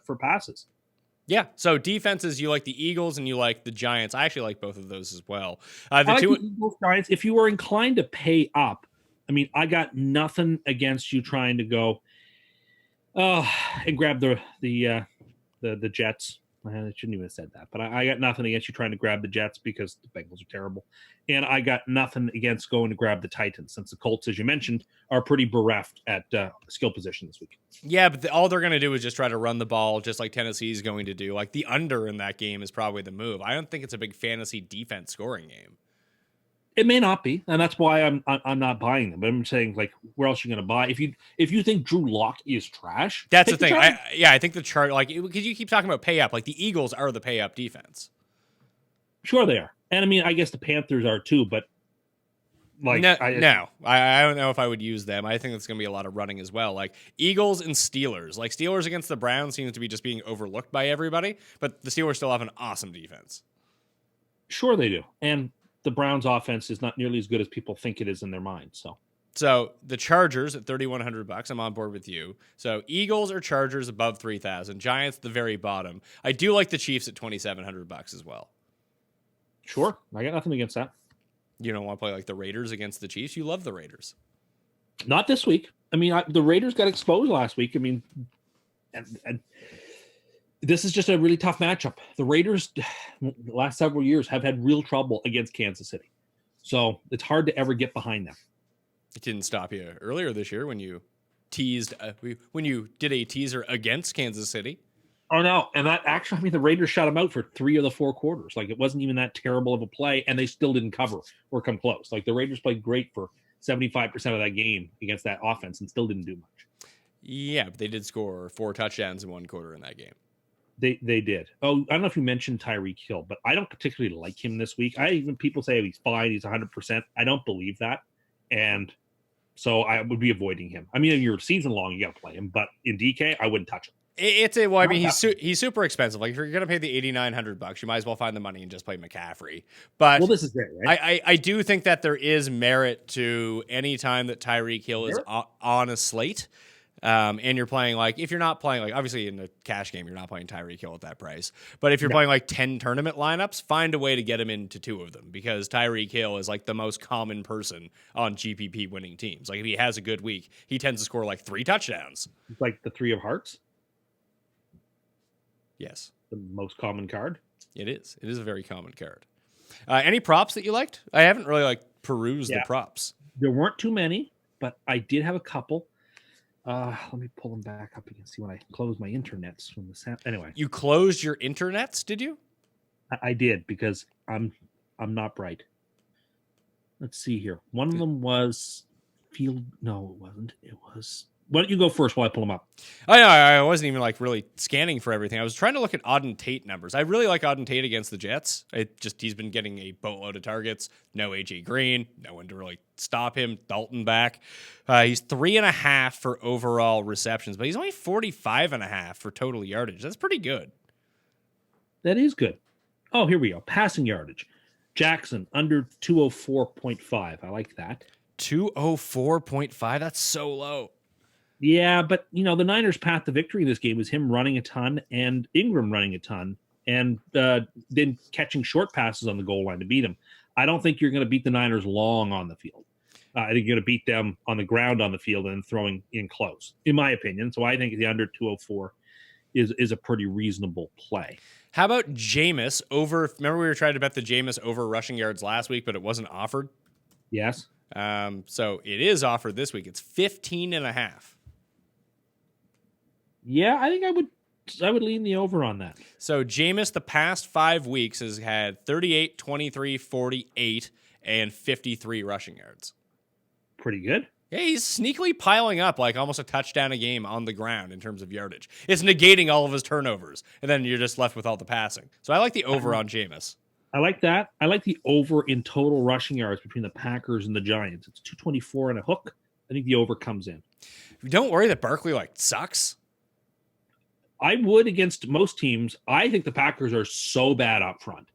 for passes. Yeah, so defenses, you like the Eagles and you like the Giants. I actually like both of those as well. I like the Eagles, Giants. If you were inclined to pay up, I mean, I got nothing against you trying to go and grab the Jets. I shouldn't even have said that, but I got nothing against you trying to grab the Jets because the Bengals are terrible. And I got nothing against going to grab the Titans since the Colts, as you mentioned, are pretty bereft at skill position this week. Yeah, but all they're going to do is just try to run the ball just like Tennessee's going to do. Like the under in that game is probably the move. I don't think it's a big fantasy defense scoring game. It may not be, and that's why I'm not buying them. But I'm saying, like, where else are you going to buy? If you think Drew Lock is trash, that's the thing. I think the chart, like, because you keep talking about pay up, like the Eagles are the pay up defense. Sure, they are, and I mean, I guess the Panthers are too. But like, I don't know if I would use them. I think it's going to be a lot of running as well. Like Eagles and Steelers, like Steelers against the Browns seems to be just being overlooked by everybody, but the Steelers still have an awesome defense. Sure, they do, and the Browns offense is not nearly as good as people think it is in their mind. So the Chargers at $3,100, I'm on board with you. So Eagles or Chargers above 3,000, Giants at the very bottom. I do like the Chiefs at $2,700 as well. Sure, I got nothing against that. You don't want to play like the Raiders against the Chiefs? You love the Raiders. Not this week. I mean, the Raiders got exposed last week. I mean, and this is just a really tough matchup. The Raiders, the last several years, have had real trouble against Kansas City. So it's hard to ever get behind them. It didn't stop you earlier this year when you teased, when you did a teaser against Kansas City. Oh, no. And that actually, I mean, the Raiders shut them out for 3 of the 4 quarters. Like, it wasn't even that terrible of a play, and they still didn't cover or come close. Like, the Raiders played great for 75% of that game against that offense and still didn't do much. Yeah, but they did score 4 touchdowns in 1 quarter in that game. They did. Oh, I don't know if you mentioned Tyreek Hill, but I don't particularly like him this week. People say he's fine, he's 100%. I don't believe that. And so I would be avoiding him. I mean, in your season long, you got to play him, but in DK, I wouldn't touch him. I mean, he's super expensive. Like, if you're gonna pay the $8,900, you might as well find the money and just play McCaffrey. But well, this is it, right? I do think that there is merit to any time that Tyreek Hill is on a slate. And you're playing, like, if you're not playing, like, obviously in the cash game, you're not playing Tyreek Hill at that price. But if you're playing like 10 tournament lineups, find a way to get him into 2 of them, because Tyreek Hill is like the most common person on GPP winning teams. Like, if he has a good week, he tends to score like 3 touchdowns. It's like the 3 of hearts. Yes. The most common card. It is. It is a very common card. Any props that you liked? I haven't really perused the props. There weren't too many, but I did have a couple. Let me pull them back up. You can see when I closed my internets from the anyway. You closed your internets, did you? I did, because I'm not bright. Let's see here. One of them was Field. No, it wasn't. It was Why don't you go first while I pull them up? I wasn't even like really scanning for everything. I was trying to look at Auden Tate numbers. I really like Auden Tate against the Jets. He's been getting a boatload of targets. No AJ Green, no one to really stop him. Dalton back. He's 3.5 for overall receptions, but he's only 45.5 for total yardage. That's pretty good. That is good. Oh, here we go. Passing yardage. Jackson under 204.5. I like that. 204.5. That's so low. Yeah, but the Niners' path to victory in this game was him running a ton and Ingram running a ton and then catching short passes on the goal line to beat him. I don't think you're going to beat the Niners long on the field. I think you're going to beat them on the ground on the field and throwing in close, in my opinion. So I think the under 204 is a pretty reasonable play. How about Jameis over? Remember we were trying to bet the Jameis over rushing yards last week, but it wasn't offered? Yes. So it is offered this week. It's 15.5. Yeah, I think I would lean the over on that. So Jameis the past 5 weeks has had 38, 23, 48, and 53 rushing yards. Pretty good. Yeah, he's sneakily piling up like almost a touchdown a game on the ground in terms of yardage. It's negating all of his turnovers, and then you're just left with all the passing. So I like the over on Jameis. I like that. I like the over in total rushing yards between the Packers and the Giants. It's 224 and a hook. I think the over comes in. Don't worry that Barkley sucks. I would against most teams. I think the Packers are so bad up front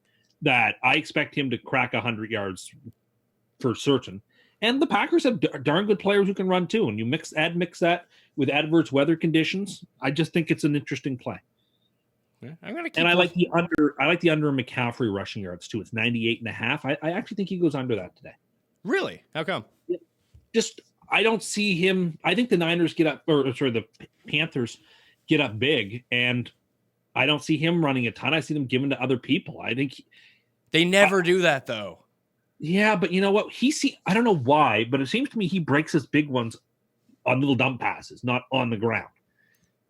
that I expect him to crack 100 yards for certain. And the Packers have darn good players who can run too. And you mix that with adverse weather conditions. I just think it's an interesting play. Yeah, I'm gonna keep. And I like the under. I like the under McCaffrey rushing yards too. It's 98.5. I actually think he goes under that today. Really? How come? Just I don't see him. I think the Niners get up, the Panthers get up big, and I don't see him running a ton. I see them giving to other people. I think they never do that though. Yeah, but you know what? I don't know why, but it seems to me he breaks his big ones on little dump passes, not on the ground.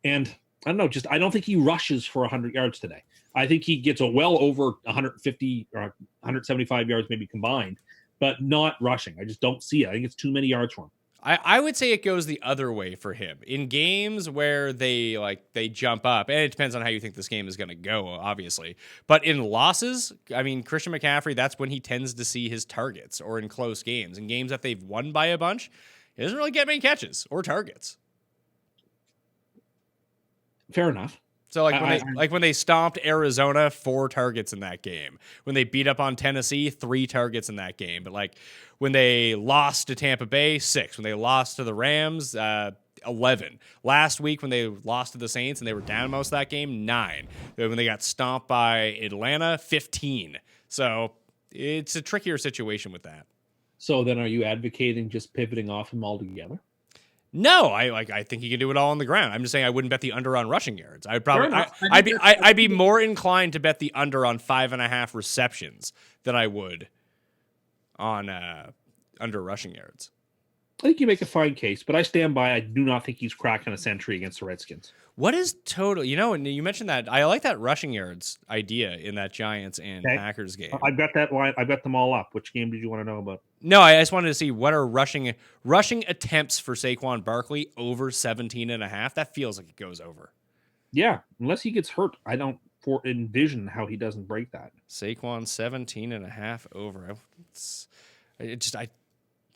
And I don't know, I don't think he rushes for 100 yards today. I think he gets a well over 150 or 175 yards maybe combined, but not rushing. I just don't see it. I think it's too many yards for him. I would say it goes the other way for him. In games where they jump up, and it depends on how you think this game is going to go, obviously. But in losses, I mean, Christian McCaffrey, that's when he tends to see his targets, or in close games. In games that they've won by a bunch, he doesn't really get many catches or targets. Fair enough. So when they stomped Arizona, 4 targets in that game. When they beat up on Tennessee, 3 targets in that game. But when they lost to Tampa Bay, 6. When they lost to the Rams, 11. Last week when they lost to the Saints and they were down most of that game, 9. When they got stomped by Atlanta, 15. So it's a trickier situation with that. So then are you advocating just pivoting off him altogether? No, I think he can do it all on the ground. I'm just saying I wouldn't bet the under on rushing yards. I'd be more inclined to bet the under on 5.5 receptions than I would on under rushing yards. I think you make a fine case, but I stand by. I do not think he's cracking a century against the Redskins. What is total? And you mentioned that. I like that rushing yards idea in that Giants and Packers game. I've got that line. I've got them all up. Which game did you want to know about? No, I just wanted to see what are rushing attempts for Saquon Barkley over 17.5. That feels like it goes over. Yeah, unless he gets hurt, I don't envision how he doesn't break that. Saquon 17.5 over.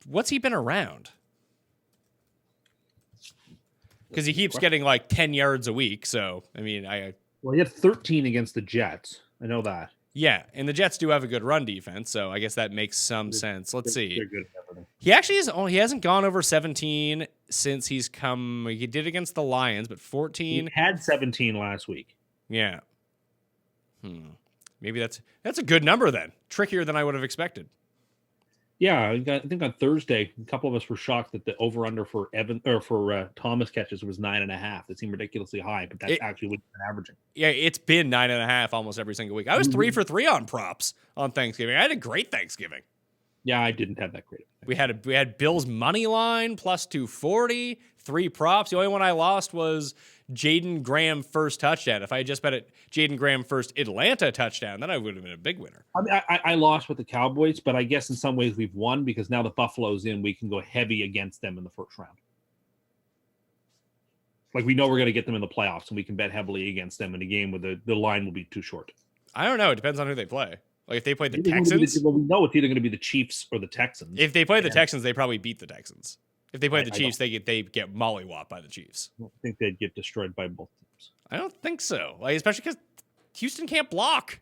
What's he been around? Because he keeps getting 10 yards a week. So, I mean, he had 13 against the Jets. I know that. Yeah, and the Jets do have a good run defense, so I guess that makes some sense. Let's see. They're good at everything. He actually he hasn't gone over 17 since he's come. He did against the Lions, but 14. He had 17 last week. Yeah. Maybe that's a good number then. Trickier than I would have expected. Yeah, I think on Thursday, a couple of us were shocked that the over/under for Thomas catches was 9.5. That seemed ridiculously high, but that's actually what he's been averaging. Yeah, it's been 9.5 almost every single week. I was 3 for 3 on props on Thanksgiving. I had a great Thanksgiving. Yeah, I didn't have that great. We had Bills money line plus 240, 3 props. The only one I lost was Jaden Graham first touchdown. If I had just bet it Jaden Graham first Atlanta touchdown, then I would have been a big winner. I mean, I lost with the Cowboys, but I guess in some ways we've won because now the Buffalo's in. We can go heavy against them in the first round. Like, we know we're going to get them in the playoffs, and we can bet heavily against them in a game where the line will be too short. I don't know. It depends on who they play. Like, if they play the It's Texans, well, we know it's either going to be the Chiefs or the Texans. if they play the Texans, they probably beat the Texans. If they play the I Chiefs, they get mollywopped by the Chiefs. I think they'd get destroyed by both teams. I don't think so. Like, especially because Houston can't block.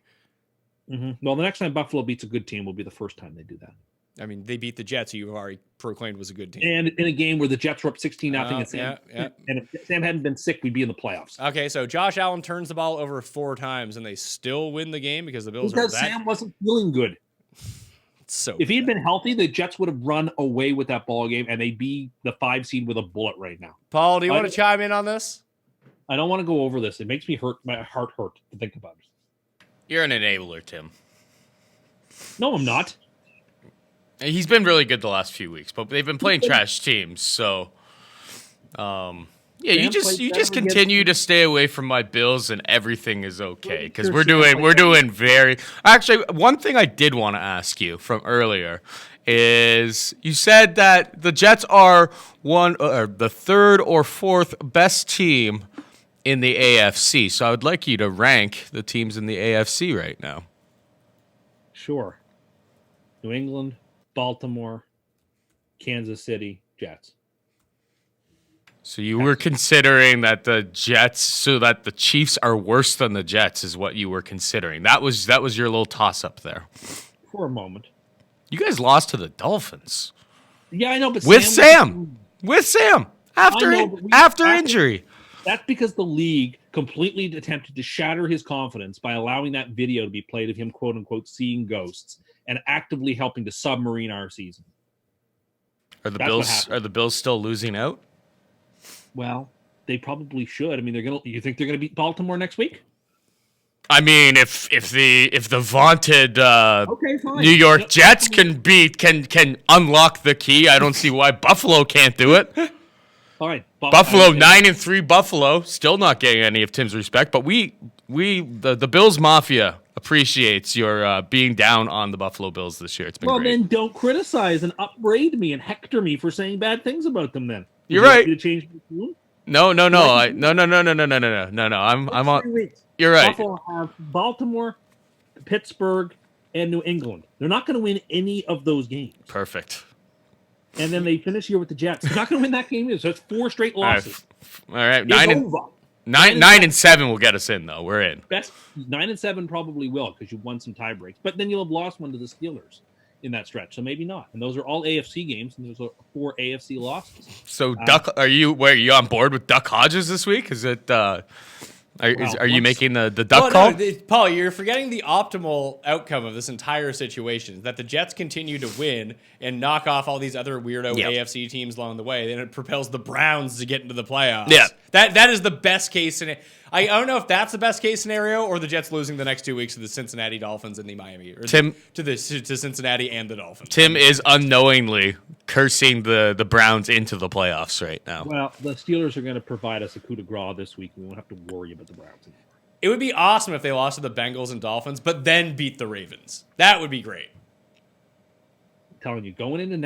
Well, the next time Buffalo beats a good team will be the first time they do that. I mean, they beat the Jets, who you've already proclaimed was a good team. And in a game where the Jets were up 16-0, and if Sam hadn't been sick, we'd be in the playoffs. Okay, so Josh Allen turns the ball over 4 times, and they still win the game because the Bills because Sam wasn't feeling good. So if he had been healthy, the Jets would have run away with that ball game, and they'd be the 5 seed with a bullet right now. Paul, do you want to chime in on this? I don't want to go over this. It makes me my heart hurt to think about it. You're an enabler, Tim. No, I'm not. He's been really good the last few weeks, but they've been playing trash teams. So, you just continue to stay away from my Bills, and everything is okay because we're doing very. Actually, one thing I did want to ask you from earlier is you said that the Jets are the 3rd or 4th best team in the AFC. So I would like you to rank the teams in the AFC right now. Sure. New England, Baltimore, Kansas City, Jets. So you were considering that the Chiefs are worse than the Jets is what you were considering. That was your little toss up there. For a moment. You guys lost to the Dolphins. Yeah, I know, but with Sam after injury. That's because the league completely attempted to shatter his confidence by allowing that video to be played of him, quote unquote, seeing ghosts and actively helping to submarine our season. Are the Bills still losing out? Well, they probably should. I mean, you think they're gonna beat Baltimore next week? I mean, if the vaunted New York Jets can unlock the key, I don't see why Buffalo can't do it. All right, Buffalo 9-3. Buffalo still not getting any of Tim's respect, but the Bills Mafia appreciates your being down on the Buffalo Bills this year. It's been great. Then don't criticize and upbraid me and hector me for saying bad things about them. Then you're right. You to change my tune? No. No. I'm on. 3 weeks. You're right. Buffalo have Baltimore, Pittsburgh, and New England. They're not going to win any of those games. Perfect. And then they finish here with the Jets. They're not going to win that game either. So it's 4 straight losses. All right. 9 and 7 will get us in, though. We're in. Best 9 and 7 probably will because you've won some tie breaks. But then you'll have lost one to the Steelers in that stretch. So maybe not. And those are all AFC games, and there's 4 AFC losses. So are you on board with Duck Hodges this week? Is it are you making the duck call? No, Paul, you're forgetting the optimal outcome of this entire situation, that the Jets continue to win and knock off all these other weirdo AFC teams along the way. Then it propels the Browns to get into the playoffs. Yeah. That is the best case scenario. I don't know if that's the best case scenario or the Jets losing the next 2 weeks to the Cincinnati Dolphins and the Miami, or to Cincinnati and the Dolphins. Tim is unknowingly cursing the Browns into the playoffs right now. Well, the Steelers are going to provide us a coup de grace this week. We won't have to worry about the Browns anymore. It would be awesome if they lost to the Bengals and Dolphins, but then beat the Ravens. That would be great. I'm telling you, going into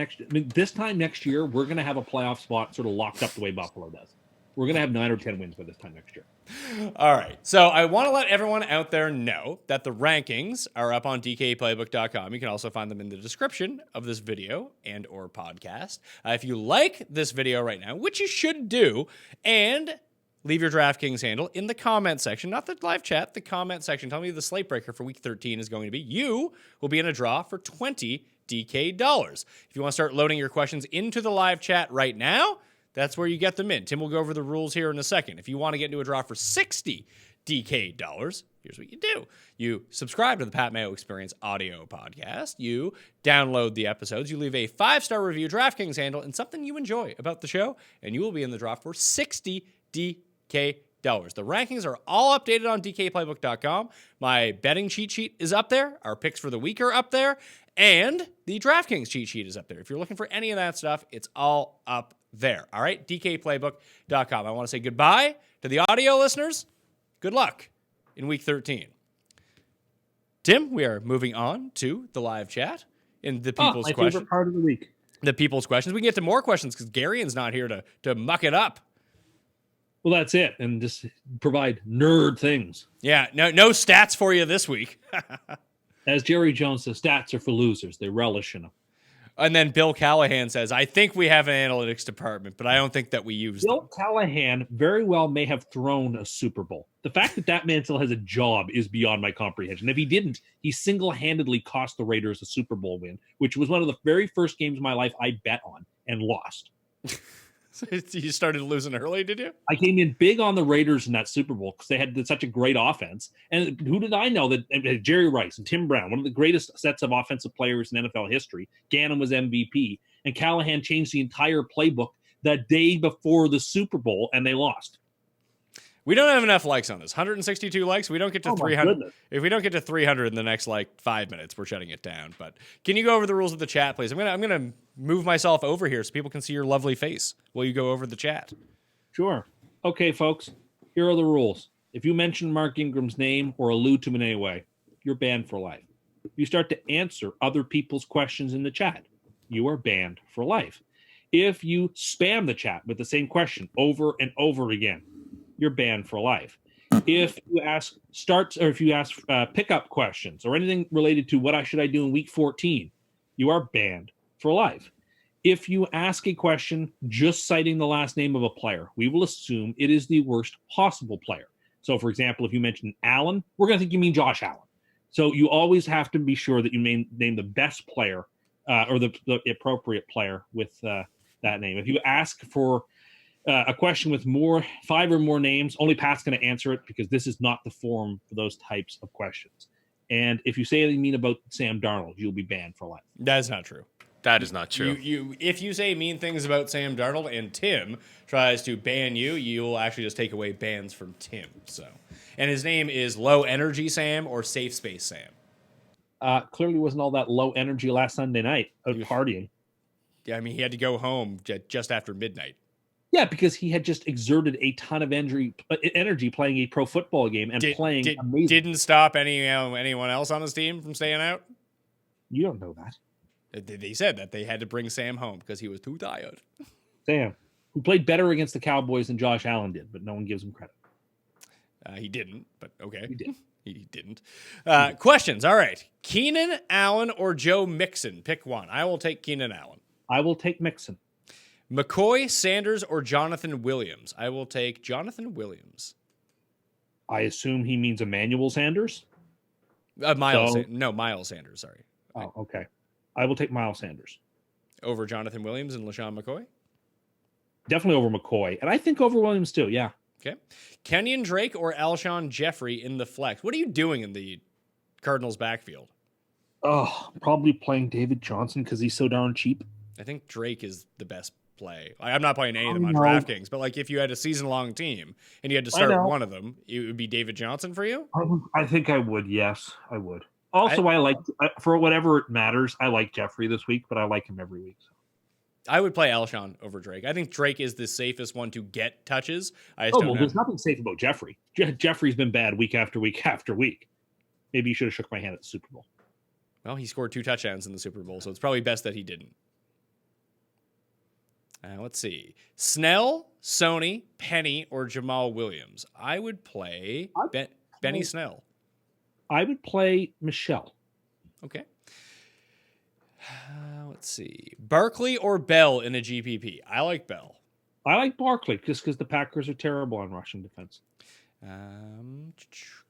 this time next year, we're going to have a playoff spot sort of locked up the way Buffalo does. We're going to have 9 or 10 wins by this time next year. All right. So I want to let everyone out there know that the rankings are up on DKPlaybook.com. You can also find them in the description of this video and or podcast. If you like this video right now, which you should do, and leave your DraftKings handle in the comment section, not the live chat, the comment section. Tell me who the slate breaker for week 13 is going to be. You will be in a draw for $20 DK dollars. If you want to start loading your questions into the live chat right now, that's where you get them in. Tim will go over the rules here in a second. If you want to get into a draw for $60 DK dollars, here's what you do. You subscribe to the Pat Mayo Experience audio podcast. You download the episodes. You leave a 5-star review, DraftKings handle, and something you enjoy about the show, and you will be in the draw for $60 DK dollars. The rankings are all updated on DKPlaybook.com. My betting cheat sheet is up there. Our picks for the week are up there. And the DraftKings cheat sheet is up there. If you're looking for any of that stuff, it's all up there. All right, DKPlaybook.com. I want to say goodbye to the audio listeners. Good luck in week 13. Tim, we are moving on to the live chat in the people's questions. My favorite part of the week. The people's questions. We can get to more questions because Garion's not here to muck it up. Well, that's it. And just provide nerd things. Yeah, no stats for you this week. As Jerry Jones says, stats are for losers. They relish in them. And then Bill Callahan says, I think we have an analytics department, but I don't think that we use Bill them. Callahan very well may have thrown a Super Bowl. The fact that that man still has a job is beyond my comprehension. If he didn't, he single-handedly cost the Raiders a Super Bowl win, which was one of the very first games of my life I bet on and lost. So you started losing early, did you? I came in big on the Raiders in that Super Bowl because they had such a great offense. And who did I know that Jerry Rice and Tim Brown, one of the greatest sets of offensive players in NFL history, Gannon was MVP, and Callahan changed the entire playbook the day before the Super Bowl, and they lost. We don't have enough likes on this. 162 likes. We don't get to 300. If we don't get to 300 in the next 5 minutes, we're shutting it down. But can you go over the rules of the chat, please? I'm gonna move myself over here so people can see your lovely face while you go over the chat. Sure. Okay, folks. Here are the rules. If you mention Mark Ingram's name or allude to him in any way, you're banned for life. If you start to answer other people's questions in the chat, you are banned for life. If you spam the chat with the same question over and over again, you're banned for life. If you ask pickup questions or anything related to what should I do in week 14, you are banned for life. If you ask a question just citing the last name of a player, we will assume it is the worst possible player. So, for example, if you mention Allen, we're going to think you mean Josh Allen. So you always have to be sure that you name the best player or the appropriate player with that name. If you ask for a question with 5 or more names, only Pat's going to answer it because this is not the forum for those types of questions. And if you say anything mean about Sam Darnold, you'll be banned for life. That's not true. That is not true. If you say mean things about Sam Darnold and Tim tries to ban you, you'll actually just take away bans from Tim. So, and his name is Low Energy Sam or Safe Space Sam. Clearly wasn't all that low energy last Sunday night out partying. Yeah, I mean, he had to go home just after midnight. Yeah, because he had just exerted a ton of energy playing a pro football game and playing amazing. Didn't stop anyone else on his team from staying out? You don't know that. They said that they had to bring Sam home because he was too tired. Sam, who played better against the Cowboys than Josh Allen did, but no one gives him credit. He didn't, but okay. He did. He didn't. Questions. All right. Keenan Allen or Joe Mixon? Pick one. I will take Keenan Allen. I will take Mixon. McCoy, Sanders, or Jonathan Williams? I will take Jonathan Williams. I assume he means Emmanuel Sanders? Miles Sanders, sorry. Oh, okay. I will take Miles Sanders. Over Jonathan Williams and LaShawn McCoy? Definitely over McCoy. And I think over Williams too, yeah. Okay. Kenyon Drake or Alshon Jeffrey in the flex? What are you doing in the Cardinals backfield? Oh, probably playing David Johnson because he's so darn cheap. I think Drake is the best play. I'm not playing any of them on DraftKings, but if you had a season-long team and you had to start one of them, it would be David Johnson for you? I think I would, yes. I would. Also, for whatever it matters, I like Jeffrey this week, but I like him every week. So. I would play Alshon over Drake. I think Drake is the safest one to get touches. There's nothing safe about Jeffrey. Jeffrey's been bad week after week after week. Maybe you should have shook my hand at the Super Bowl. Well, he scored 2 touchdowns in the Super Bowl, so it's probably best that he didn't. Let's see. Snell, Sony, Penny, or Jamal Williams. I would play Benny Snell. I would play Michelle. Okay. Let's see. Barkley or Bell in a GPP. I like Bell. I like Barkley just because the Packers are terrible on rushing defense.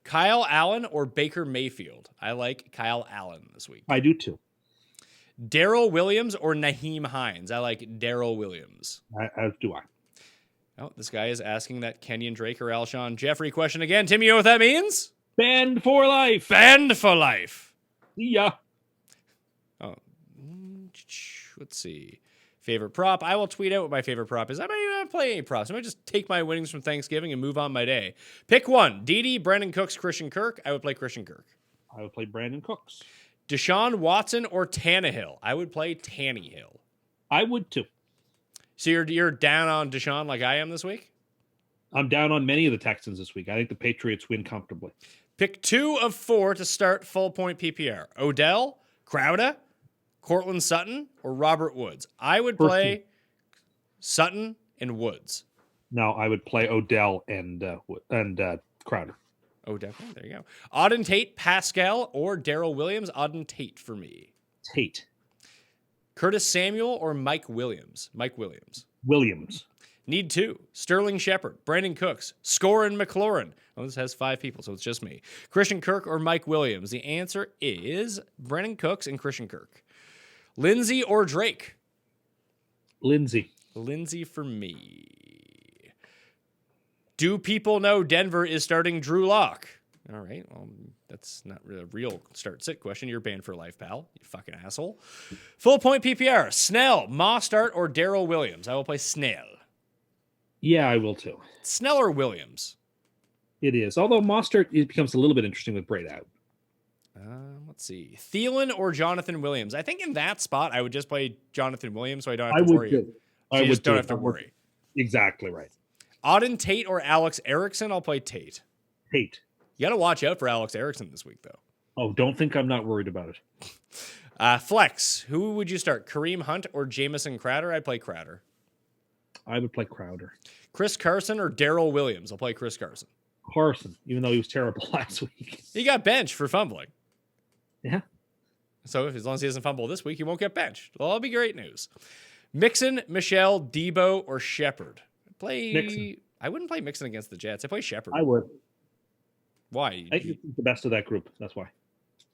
Kyle Allen or Baker Mayfield. I like Kyle Allen this week. I do too. Darrell Williams or Naheem Hines. I like Darrell Williams. As do I. Oh, this guy is asking that Kenyon Drake or Alshon Jeffrey question again. Tim, you know what that means? Banned for life. Banned for life. Yeah. Oh, let's see. Favorite prop. I will tweet out what my favorite prop is. I might even play any props. I might just take my winnings from Thanksgiving and move on my day. Pick one. Dede, Brandon Cooks, Christian Kirk. I would play Christian Kirk. I would play Brandon Cooks. Deshaun Watson or Tannehill. I would play Tannehill. I would too. So you're down on Deshaun like I am this week? I'm down on many of the Texans this week. I think the Patriots win comfortably. Pick 2 of 4 to start full point PPR. Odell, Crowder, Cortland Sutton, or Robert Woods. I would play Sutton and Woods. No, I would play Odell and Crowder. Oh, definitely. There you go. Auden Tate, Pascal, or Daryl Williams. Auden Tate for me. Tate. Curtis Samuel or Mike Williams. Mike Williams. Williams. Need 2. Sterling Shepard, Brandon Cooks, Scorin McLaurin. Oh, this has 5 people, so it's just me. Christian Kirk or Mike Williams. The answer is Brandon Cooks and Christian Kirk. Lindsey or Drake. Lindsey. Lindsey for me. Do people know Denver is starting Drew Lock? All right, well, that's not really a real start-sit question. You're banned for life, pal. You fucking asshole. Full point PPR. Snell, Mostart, or Daryl Williams? I will play Snell. Yeah, I will too. Snell or Williams? It is. Although Mostert, it becomes a little bit interesting with Braid out. Let's see. Thielen or Jonathan Williams? I think in that spot, I would just play Jonathan Williams so I don't have to worry. Too. So you just don't have to worry. Exactly right. Auden Tate or Alex Erickson? I'll play Tate. Tate. You got to watch out for Alex Erickson this week, though. Oh, don't think I'm not worried about it. Flex. Who would you start? Kareem Hunt or Jamison Crowder? I'd play Crowder. I would play Crowder. Chris Carson or Daryl Williams? I'll play Chris Carson. Carson, even though he was terrible last week. He got benched for fumbling. Yeah. So as long as he doesn't fumble this week, he won't get benched. Well, that'll be great news. Mixon, Michelle, Debo, or Shepard? Mixon. I wouldn't play Mixon against the Jets. I play Shepard. I would. Why? I think the best of that group. That's why.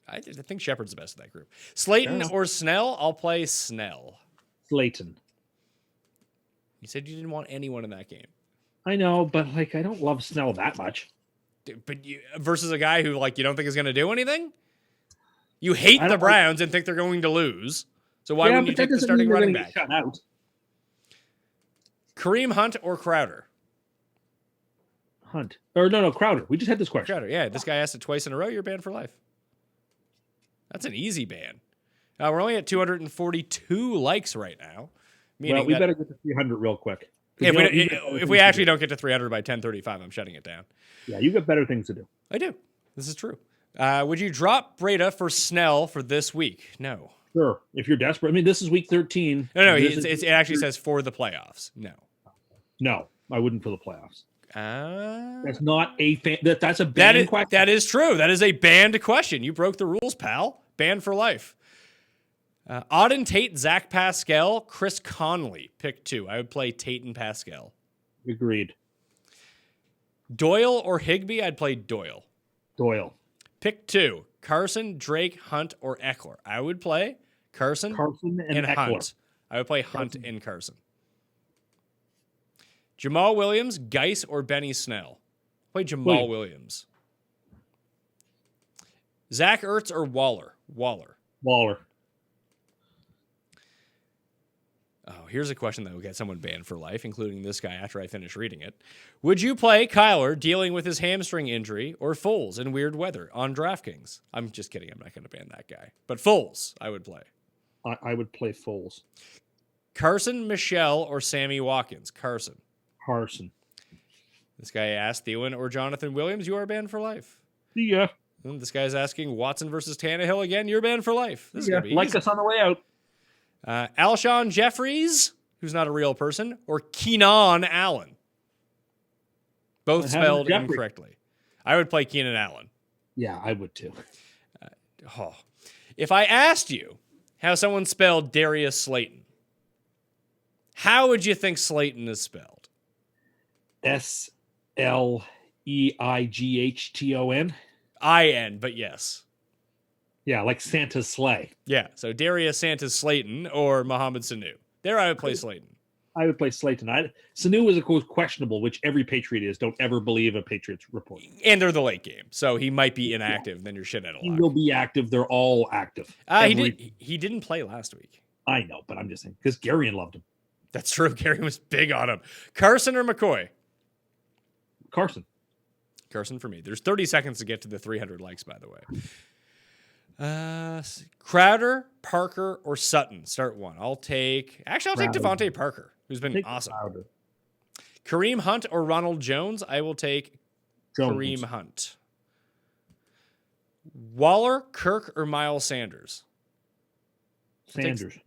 I think Shepard's the best of that group. Slayton or Snell? I'll play Snell. Slayton. You said you didn't want anyone in that game. I know, but I don't love Snell that much. But versus a guy who you don't think is going to do anything? You hate the Browns and think they're going to lose. So why wouldn't you take the starting running back? Shut out. Kareem Hunt or Crowder? Hunt. Or no, Crowder. We just had this question. Crowder, yeah. This guy asked it twice in a row. You're banned for life. That's an easy ban. We're only at 242 likes right now. Well, we better get to 300 real quick. If we actually don't get to 300 by 10:35, I'm shutting it down. Yeah, you got better things to do. I do. This is true. Would you drop Breda for Snell for this week? No. Sure. If you're desperate. I mean, this is week 13. No. It actually says for the playoffs. No. No, I wouldn't for the playoffs. That's not a fan. That's a banned question. That is true. That is a banned question. You broke the rules, pal. Banned for life. Auden Tate, Zach Pascal, Chris Conley. Pick 2. I would play Tate and Pascal. Agreed. Doyle or Higbee? I'd play Doyle. Doyle. Pick 2. Carson, Drake, Hunt, or Eckler. I would play Carson and Eckler. Hunt. I would play Hunt and Carson. Jamal Williams, Geis, or Benny Snell? Play Jamal Williams. Zach Ertz or Waller? Waller. Oh, here's a question that will get someone banned for life, including this guy after I finish reading it. Would you play Kyler dealing with his hamstring injury or Foles in weird weather on DraftKings? I'm just kidding. I'm not going to ban that guy. But Foles, I would play. I would play Foles. Carson, Michelle, or Sammy Watkins? Carson. This guy asked Thielen or Jonathan Williams. You are banned for life. Yeah. And this guy's asking Watson versus Tannehill again. You're banned for life. This is yeah. Gonna be Like easy. us on the way out. Alshon Jeffries, who's not a real person, or Keenan Allen. Both spelled incorrectly. I would play Keenan Allen. Yeah, I would too. If I asked you how someone spelled Darius Slayton, how would you think Slayton is spelled? Sleighton. I-N, but yes. Yeah, like Santa's sleigh. Yeah, so Darius Santos Slayton or Mohamed Sanu. There I would play Slayton. I would play Slayton. Sanu is, of course, questionable, which every Patriot is. Don't ever believe a Patriots report. And they're the late game, so he might be inactive. Then you're shit out of luck. He will be active. They're all active. He didn't play last week. I know, but I'm just saying, because Garion loved him. That's true. Gary was big on him. Carson or McCoy? Carson for me. There's 30 seconds to get to the 300 likes, by the way. Crowder, Parker, or Sutton? Start one. I'll take Devontae Parker, who's been awesome. Crowder. Kareem Hunt or Ronald Jones? I will take Kareem Hunt. Waller, Kirk, or Miles Sanders?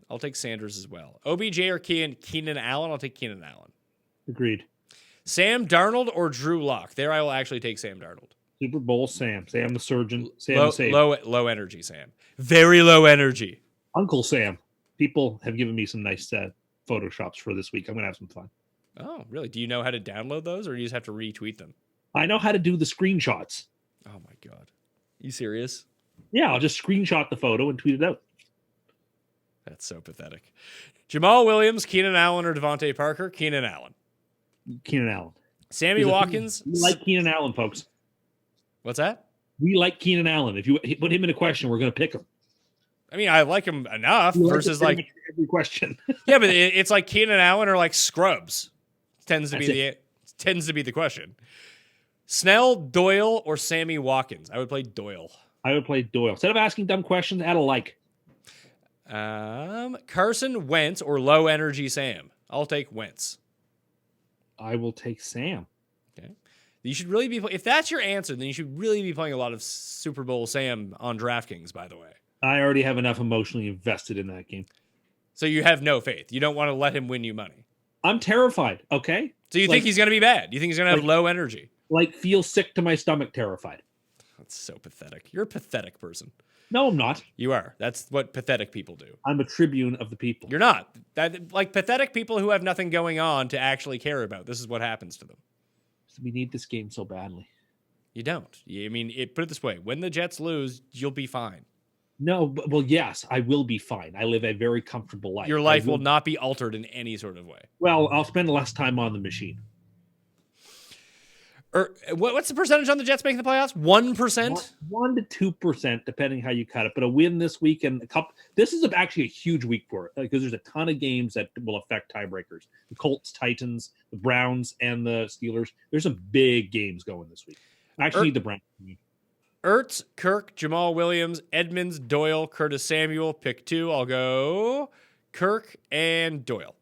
I'll take Sanders as well. OBJ or Keenan Allen? I'll take Keenan Allen. Agreed. Sam Darnold or Drew Lock? There, I will actually take Sam Darnold. Super Bowl Sam. Sam the surgeon. Sam Low, the savior. low energy Sam. Very low energy. Uncle Sam. People have given me some nice photoshops for this week. I'm going to have some fun. Oh, really? Do you know how to download those, or do you just have to retweet them? I know how to do the screenshots. Oh my god. You serious? Yeah, I'll just screenshot the photo and tweet it out. That's so pathetic. Jamal Williams, Keenan Allen, or Devontae Parker? Keenan Allen. Keenan Allen. Sammy Watkins. We like Keenan Allen, folks. What's that? We like Keenan Allen. If you put him in a question, we're going to pick him. I mean, I like him enough We versus him like every question. yeah, but it's like Keenan Allen or like Scrubs tends to be the question. Snell, Doyle, or Sammy Watkins? I would play Doyle. I would play Doyle. Instead of asking dumb questions, add a like. Carson Wentz or low energy Sam? I'll take Wentz. I will take Sam. Okay. You should really be if that's your answer, then you should really be playing a lot of Super Bowl Sam on DraftKings, by the way. I already have enough emotionally invested in that game. So you have no faith. You don't want to let him win you money. I'm terrified, okay? So you think he's going to be bad? You think he's going to have low energy? Like, feel sick to my stomach terrified. That's so pathetic. You're a pathetic person. No, I'm not. You are. That's what pathetic people do. I'm a tribune of the people. You're not. Like pathetic people who have nothing going on to actually care about. This is what happens to them. We need this game so badly. You don't. I mean, put it this way. When the Jets lose, you'll be fine. No, well, yes, I will be fine. I live a very comfortable life. Your life will not be altered in any sort of way. Well, I'll spend less time on the machine. What's the percentage on the Jets making the playoffs? 1%? 1 to 2%, depending how you cut it. But a win this week and a couple. This is actually a huge week for it because there's a ton of games that will affect tiebreakers. The Colts, Titans, the Browns, and the Steelers. There's some big games going this week. I actually need the Browns. Ertz, Kirk, Jamal Williams, Edmonds, Doyle, Curtis Samuel. Pick 2. I'll go Kirk and Doyle.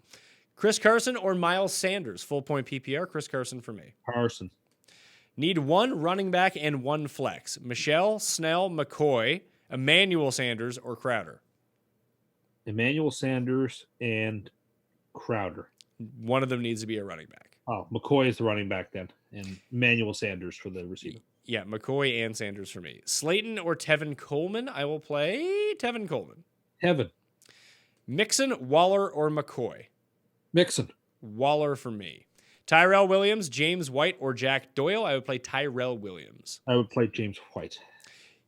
Chris Carson or Miles Sanders? Full point PPR. Chris Carson for me. Carson. Need 1 running back and 1 flex. Michelle, Snell, McCoy, Emmanuel Sanders, or Crowder? Emmanuel Sanders and Crowder. One of them needs to be a running back. Oh, McCoy is the running back then, and Emmanuel Sanders for the receiver. Yeah, McCoy and Sanders for me. Slayton or Tevin Coleman? I will play Tevin Coleman. Tevin. Mixon, Waller, or McCoy? Mixon. Waller for me. Tyrell Williams, James White, or Jack Doyle? I would play Tyrell Williams. I would play James White.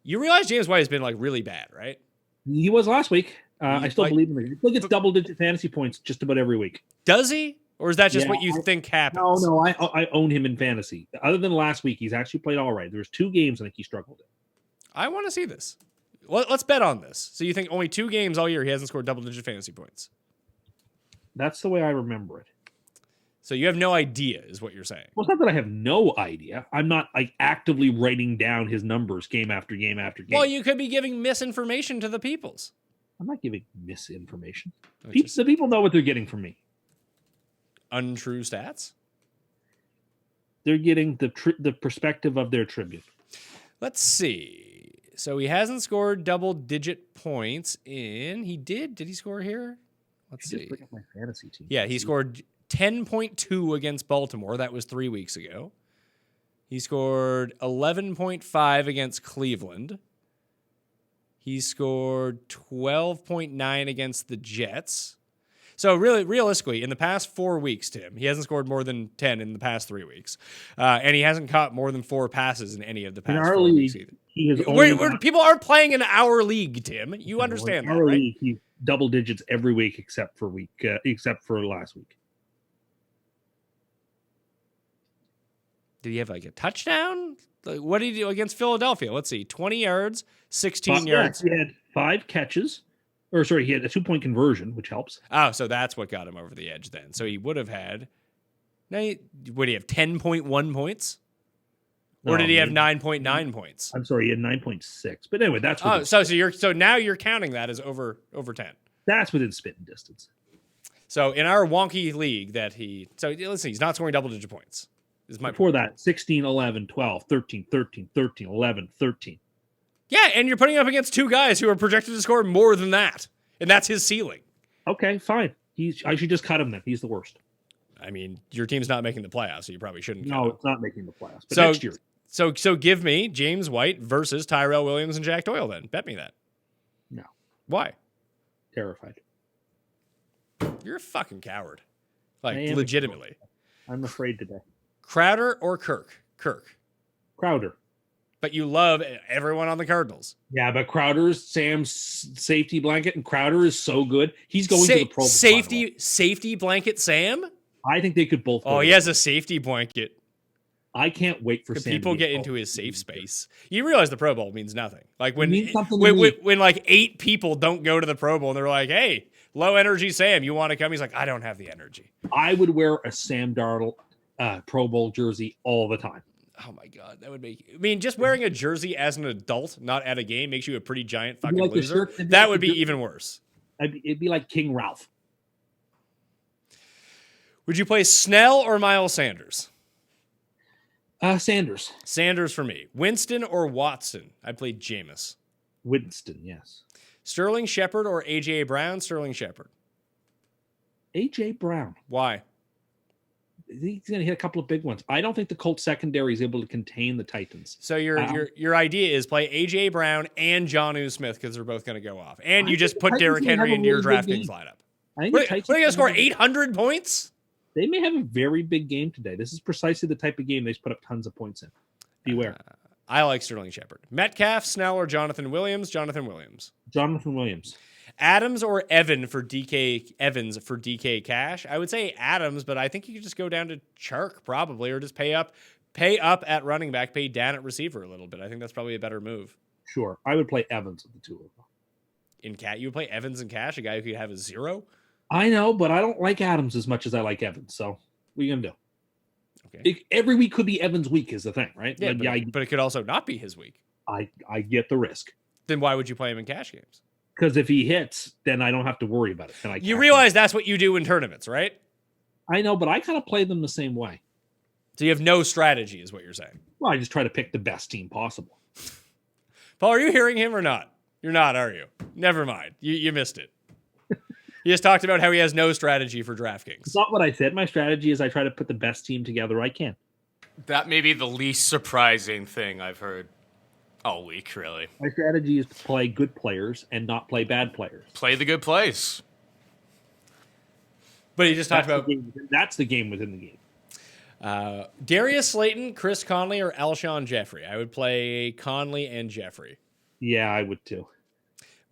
You realize James White has been like really bad, right? He was last week. I still believe in him. He still gets double-digit fantasy points just about every week. Does he? Or is that just what you think happens? No, I own him in fantasy. Other than last week, he's actually played all right. There's 2 games I think he struggled in. I want to see this. Let's bet on this. So you think only 2 games all year he hasn't scored double-digit fantasy points? That's the way I remember it. So you have no idea, is what you're saying. Well, it's not that I have no idea. I'm not like actively writing down his numbers game after game after game. Well, you could be giving misinformation to the peoples. I'm not giving misinformation. The people know what they're getting from me. Untrue stats? They're getting the perspective of their tribute. Let's see. So he hasn't scored double-digit points in... He did? Did he score here? Let's see. Just bring up my fantasy team. Yeah, he scored 10.2 against Baltimore. That was 3 weeks ago. He scored 11.5 against Cleveland. He scored 12.9 against the Jets. So really, realistically, in the past 4 weeks, Tim, he hasn't scored more than 10 in the past 3 weeks. And he hasn't caught more than 4 passes in any of the past 4 weeks either. He has People aren't playing in our league, Tim. You understand that, right? League, he's double digits every week except for last week. Did he have like a touchdown? What did he do against Philadelphia? Let's see. 20 yards, 16 yards. He had 5 catches. He had a 2-point conversion, which helps. Oh, so that's what got him over the edge then. So he would have had... Would he have 10.1 points? Or did he have 9.9 points? I'm sorry, he had 9.6. But anyway, that's... So now you're counting that as over 10. That's within spitting distance. So in our wonky league that listen, he's not scoring double-digit points. Before that, 16, 11, 12, 13, 13, 13, 11, 13. Yeah, and you're putting up against 2 guys who are projected to score more than that. And that's his ceiling. Okay, fine. I should just cut him then. He's the worst. I mean, your team's not making the playoffs, so you probably shouldn't. No, count it's not making the playoffs. But So- next year, So give me James White versus Tyrell Williams and Jack Doyle. Then bet me that. no, Why? terrified. You're a fucking coward. I Like am legitimately. I'm afraid today. Crowder or Kirk? Kirk. Crowder. But you love everyone on the Cardinals. Yeah, but Crowder's Sam's safety blanket, and Crowder is so good. He's going to the Pro Bowl. Safety blanket Sam? I think they could both. Oh, he has a safety blanket. I can't wait for Could Sam people to get into his safe space? You realize the Pro Bowl means nothing. Like when means something to me. when like 8 people don't go to the Pro Bowl and they're like, "Hey, low energy Sam, you want to come?" He's like, "I don't have the energy." I would wear a Sam Darnold Pro Bowl jersey all the time. Oh my god, that would make. I mean, just wearing a jersey as an adult, not at a game, makes you a pretty giant fucking like the loser. shirt- it'd be That like would the be jer- even worse. It'd be like King Ralph. Would you play Snell or Miles Sanders? Sanders. Sanders for me. Winston or Watson? I played Jameis. Winston, yes. Sterling Shepard or A.J. Brown? Sterling Shepard. A.J. Brown. Why? He's going to hit a couple of big ones. I don't think the Colts secondary is able to contain the Titans. So your idea is play A.J. Brown and Jonnu Smith because they're both going to go off. And you just put Titans Derrick may have Henry a into your really big DraftKings game. lineup. I think What, the Titans are they going to score have a- 800 points? They may have a very big game today. This is precisely the type of game they put up tons of points in. Beware. I like Sterling Shepard. Metcalf, Snell, or Jonathan Williams? Jonathan Williams. Jonathan Williams. Adams or Evans for DK cash? I would say Adams, but I think you could just go down to Chark probably, or just pay up at running back, pay down at receiver a little bit. I think that's probably a better move. Sure. I would play Evans with the two of them. In cat, you would play Evans in cash, a guy who could have a 0. I know, but I don't like Adams as much as I like Evans. So what are you going to do? Okay. Every week could be Evans' week is the thing, right? Yeah, Like, but it could also not be his week. I get the risk. Then why would you play him in cash games? Because if he hits, then I don't have to worry about it. And You realize that's what you do in tournaments, right? I know, but I kind of play them the same way. So you have no strategy, is what you're saying. Well, I just try to pick the best team possible. Paul, are you hearing him or not? You're not, are you? Never mind. You missed it. He just talked about how he has no strategy for DraftKings. It's not what I said. My strategy is I try to put the best team together I can. That may be the least surprising thing I've heard all week, really. My strategy is to play good players and not play bad players. Play the good plays. But he just talked about That's the game within the game. Darius Slayton, Chris Conley, or Alshon Jeffrey. I would play Conley and Jeffrey. Yeah, I would too.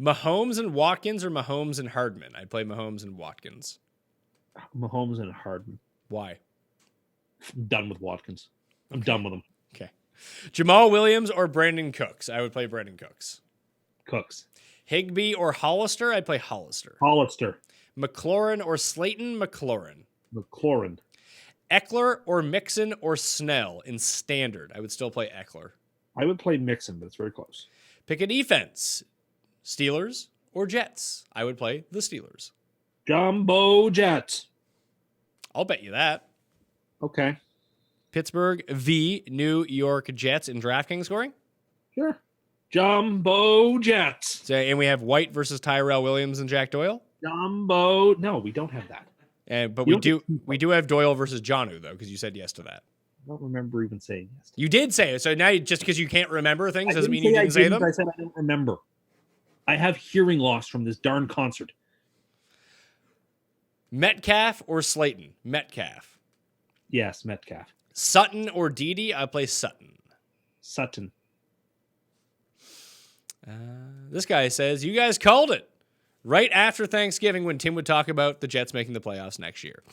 Mahomes and Watkins or Mahomes and Hardman? I'd play Mahomes and Watkins. Mahomes and Hardman. Why? I'm done with Watkins. I'm done with him. Okay. Jamal Williams or Brandon Cooks? I would play Brandon Cooks. Cooks. Higbee or Hollister? I'd play Hollister. Hollister. McLaurin or Slayton? McLaurin. McLaurin. Eckler or Mixon or Snell in standard? I would still play Eckler. I would play Mixon, but it's very close. Pick a defense. Steelers or Jets? I would play the Steelers. Jumbo Jets. I'll bet you that. Okay. Pittsburgh v. New York Jets in DraftKings scoring. Sure. Jumbo Jets. So, and we have White versus Tyrell Williams and Jack Doyle. Jumbo. No, we don't have that. But You we do have Doyle versus Jonnu though, because you said yes to that. I don't remember even saying yes. You did say it. So now just because you can't remember things doesn't mean you I didn't say them. I said I don't remember. I have hearing loss from this darn concert. Metcalf or Slayton? Metcalf. Yes, Metcalf. Sutton or Dede? I play Sutton. Sutton. This guy says, you guys called it. Right after Thanksgiving when Tim would talk about the Jets making the playoffs next year.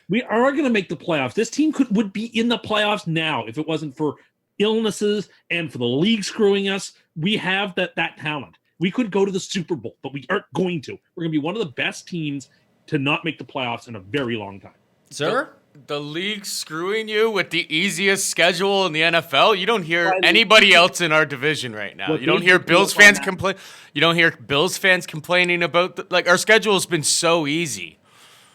We are going to make the playoffs. This team would be in the playoffs now if it wasn't for illnesses and for the league screwing us. We have that talent. We could go to the Super Bowl, but we aren't going to. We're going to be one of the best teams to not make the playoffs in a very long time. Sir? The league screwing you with the easiest schedule in the NFL. You don't hear anybody else in our division right now. You don't hear Bills fans complain. You don't hear Bills fans complaining about our schedule has been so easy.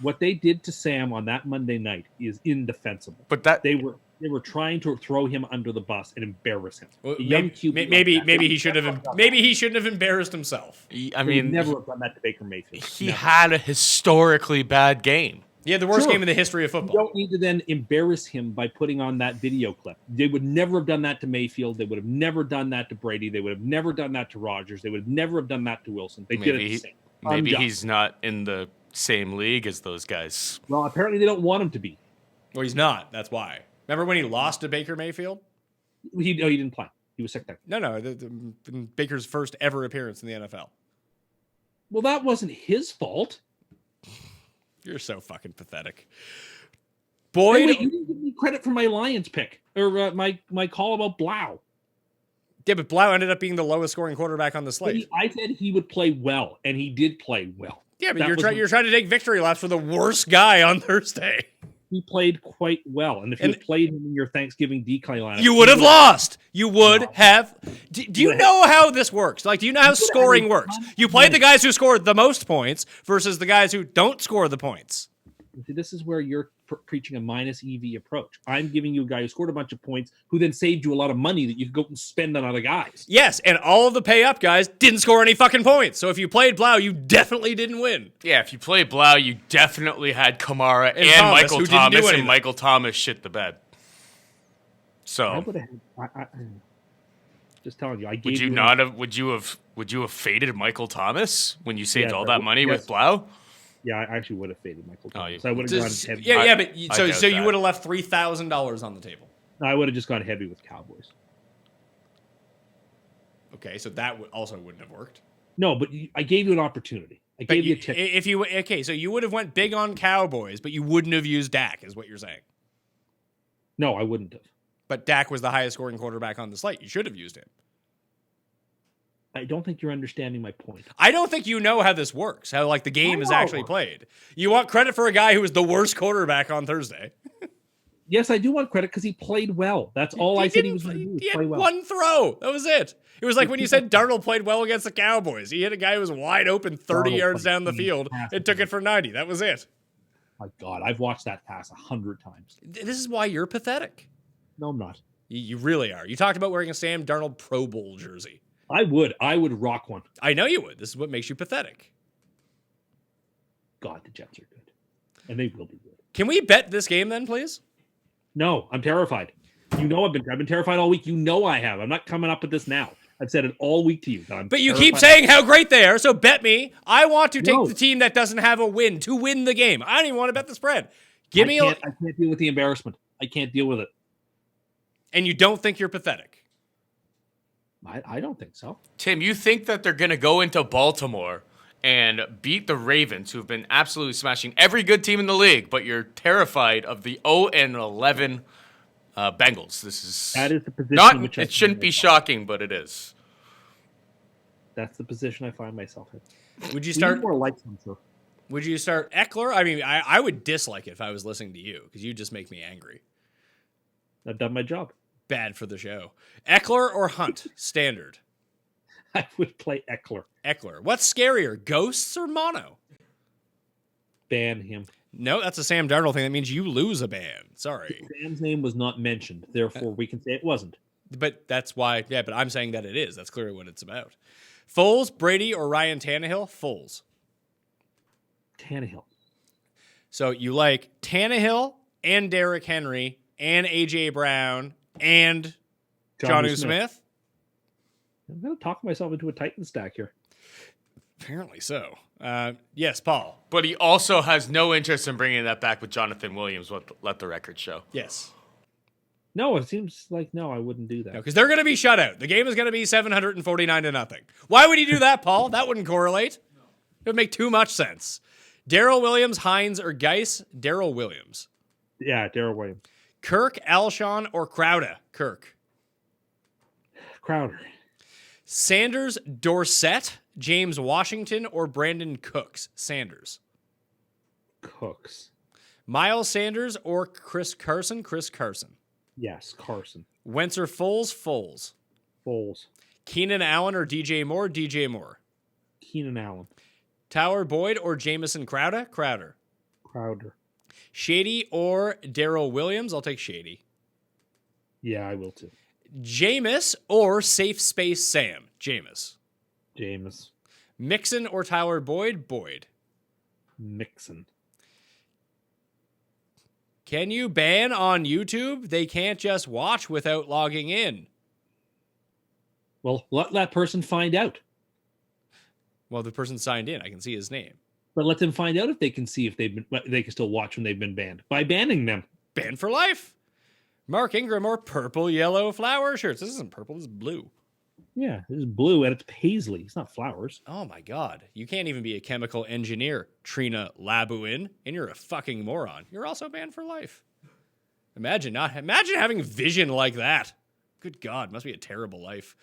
What they did to Sam on that Monday night is indefensible. But that they were trying to throw him under the bus and embarrass him. Well, maybe he should have embarrassed himself. I mean, never have done that to Baker Mayfield. He had a historically bad game. He had the worst Sure. game in the history of You football. don't need to then embarrass him by putting on that video clip. They would never have done that to Mayfield. They would have never done that to Brady. They would have never done that to Rodgers. They would have never have done that to Wilson. They did it the same. Maybe Unjust. he's not in the same league as those guys. Well, apparently they don't want him to be. Well, he's not. That's why. Remember when he lost to Baker Mayfield? He didn't play. He was sick then. No. Baker's first ever appearance in the NFL. Well, that wasn't his fault. You're so fucking pathetic. Hey, Boyd. wait, you didn't give me credit for my Lions pick or my call about Blau. Yeah, but Blau ended up being the lowest scoring quarterback on the slate. I said he would play well, and he did play well. Yeah, but That you're was- trying to take victory laps for the worst guy on Thursday. He played quite well, and if you And- had played him in your Thanksgiving decline lineup, You would have lost. You would No. have. Do you know how this works? Like, do you know how scoring works? You played the guys who scored the most points versus the guys who don't score the points. See, this is where you're preaching a minus EV approach. I'm giving you a guy who scored a bunch of points, who then saved you a lot of money that you could go and spend on other guys. Yes, and all of the pay up guys didn't score any fucking points. So if you played Blau, you definitely didn't win. Yeah, if you play Blau, you definitely had Kamara and Thomas, Michael who didn't do Thomas, anything. and Michael Thomas shit the bed. I So would have. Just telling you, I gave would you you not have? Would you have faded Michael Thomas when you saved Yeah, all that that would- money yes. with Blau? Yeah, I actually would have faded Michael Oh, Thomas. you- I would have gone Just- heavy. yeah, but I so doubt you that. would have left $3,000 on the table. I would have just gone heavy with Cowboys. Okay, so that also wouldn't have worked. No, but I gave you an opportunity. I But gave you a ticket. if you okay, so you would have went big on Cowboys, but you wouldn't have used Dak, is what you're saying. No, I wouldn't have. But Dak was the highest scoring quarterback on the slate. You should have used him. I don't think you're understanding my point. I don't think you know how this works, how like the game is know. actually played. You want credit for a guy who was the worst quarterback on Thursday. Yes, I do want credit because he played well. That's all I said he was going to do. He had Play well. one throw. That was it. It was like when you said Darnold played well against the Cowboys. He hit a guy who was wide open 30 Darnold yards played down the field fantastic. and took it for 90. That was it. My God, I've watched that pass 100 times. This is why you're pathetic. No, I'm not. You really are. You talked about wearing a Sam Darnold Pro Bowl jersey. I would rock one. I know you would. This is what makes you pathetic. God, the Jets are good, and they will be good. Can we bet this game then, please? No, I'm terrified. You know I've been terrified all week. You know I have. I'm not coming up with this now. I've said it all week to you. That I'm But you keep terrified. saying how great they are, so bet me. I want to take No. the team that doesn't have a win to win the game. I don't even want to bet the spread. Give me I can't deal with the embarrassment. I can't deal with it. and you don't think you're pathetic. I don't think so. Tim, you think that they're going to go into Baltimore and beat the Ravens, who've been absolutely smashing every good team in the league, but you're terrified of the 0-11 Bengals. That is the position in which I it shouldn't find be myself. shocking, but it is. That's the position I find myself in. Would you We start? need more likes, I'm sure. Would you start Eckler? I mean, I would dislike it if I was listening to you because you just make me angry. I've done my job. Bad for the show. Eckler or Hunt? Standard. I would play Eckler. Eckler. What's scarier, ghosts or mono? Ban him. No, that's a Sam Darnold thing. That means you lose a ban. Sorry. Sam's name was not mentioned. Therefore, we can say it wasn't. But that's why, yeah, but I'm saying that it is. That's clearly what it's about. Foles, Brady, or Ryan Tannehill? Foles. Tannehill. So you like Tannehill and Derrick Henry and A.J. Brown and Jonnu Smith? I'm going to talk myself into a Titan stack here. Apparently so. Yes, Paul. But he also has no interest in bringing that back with Jonathan Williams, let the record show. Yes. No, it seems like no, I wouldn't do that. No, because they're going to be shut out. The game is going to be 749-0. Why would he do that, Paul? That wouldn't correlate. It would make too much sense. Darrell Williams, Hines, or Geis? Darrell Williams. Yeah, Darrell Williams. Kirk, Alshon, or Crowder? Kirk. Crowder. Sanders, Dorsett, James Washington, or Brandon Cooks? Sanders. Cooks. Miles Sanders or Chris Carson? Chris Carson. Yes, Carson. Wentz or Foles? Foles. Foles. Keenan Allen or DJ Moore? DJ Moore. Keenan Allen. Tower Boyd or Jamison Crowder? Crowder. Crowder. Shady or Darrell Williams? I'll take Shady. Yeah, I will too. Jameis or Safe Space Sam? Jameis. Jameis. Mixon or Tyler Boyd? Boyd. Mixon. Can you ban on YouTube? They can't just watch without logging in. Well, let that person find out. Well, the person signed in. I can see his name. But let them find out if they can see if they can still watch when they've been banned by banning them. Banned for life. Mark Ingram or purple, yellow flower shirts. This isn't purple. This is blue. Yeah, this is blue and it's paisley. It's not flowers. Oh my God. You can't even be a chemical engineer, Trina Labuin, and you're a fucking moron. You're also banned for life. Imagine having vision like that. Good God, must be a terrible life.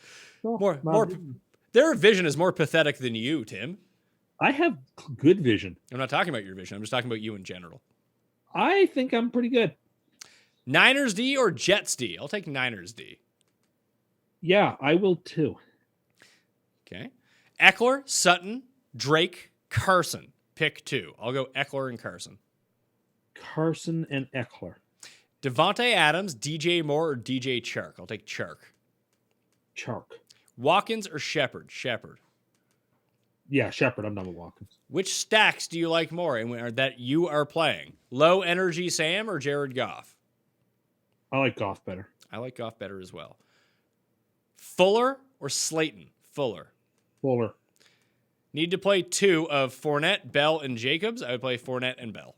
Their vision is more pathetic than you, Tim. I have good vision. I'm not talking about your vision. I'm just talking about you in general. I think I'm pretty good. Niners D or Jets D? I'll take Niners D. Yeah, I will too. Okay. Eckler, Sutton, Drake, Carson. Pick 2. I'll go Eckler and Carson. Carson and Eckler. Devontae Adams, DJ Moore, or DJ Chark? I'll take Chark. Chark. Watkins or Shepard? Shepard. Yeah, Shepard. I'm done with Watkins. Which stacks do you like more and that you are playing? Low energy Sam or Jared Goff? I like Goff better. I like Goff better as well. Fuller or Slayton? Fuller. Fuller. Need to play 2 of Fournette, Bell, and Jacobs. I would play Fournette and Bell.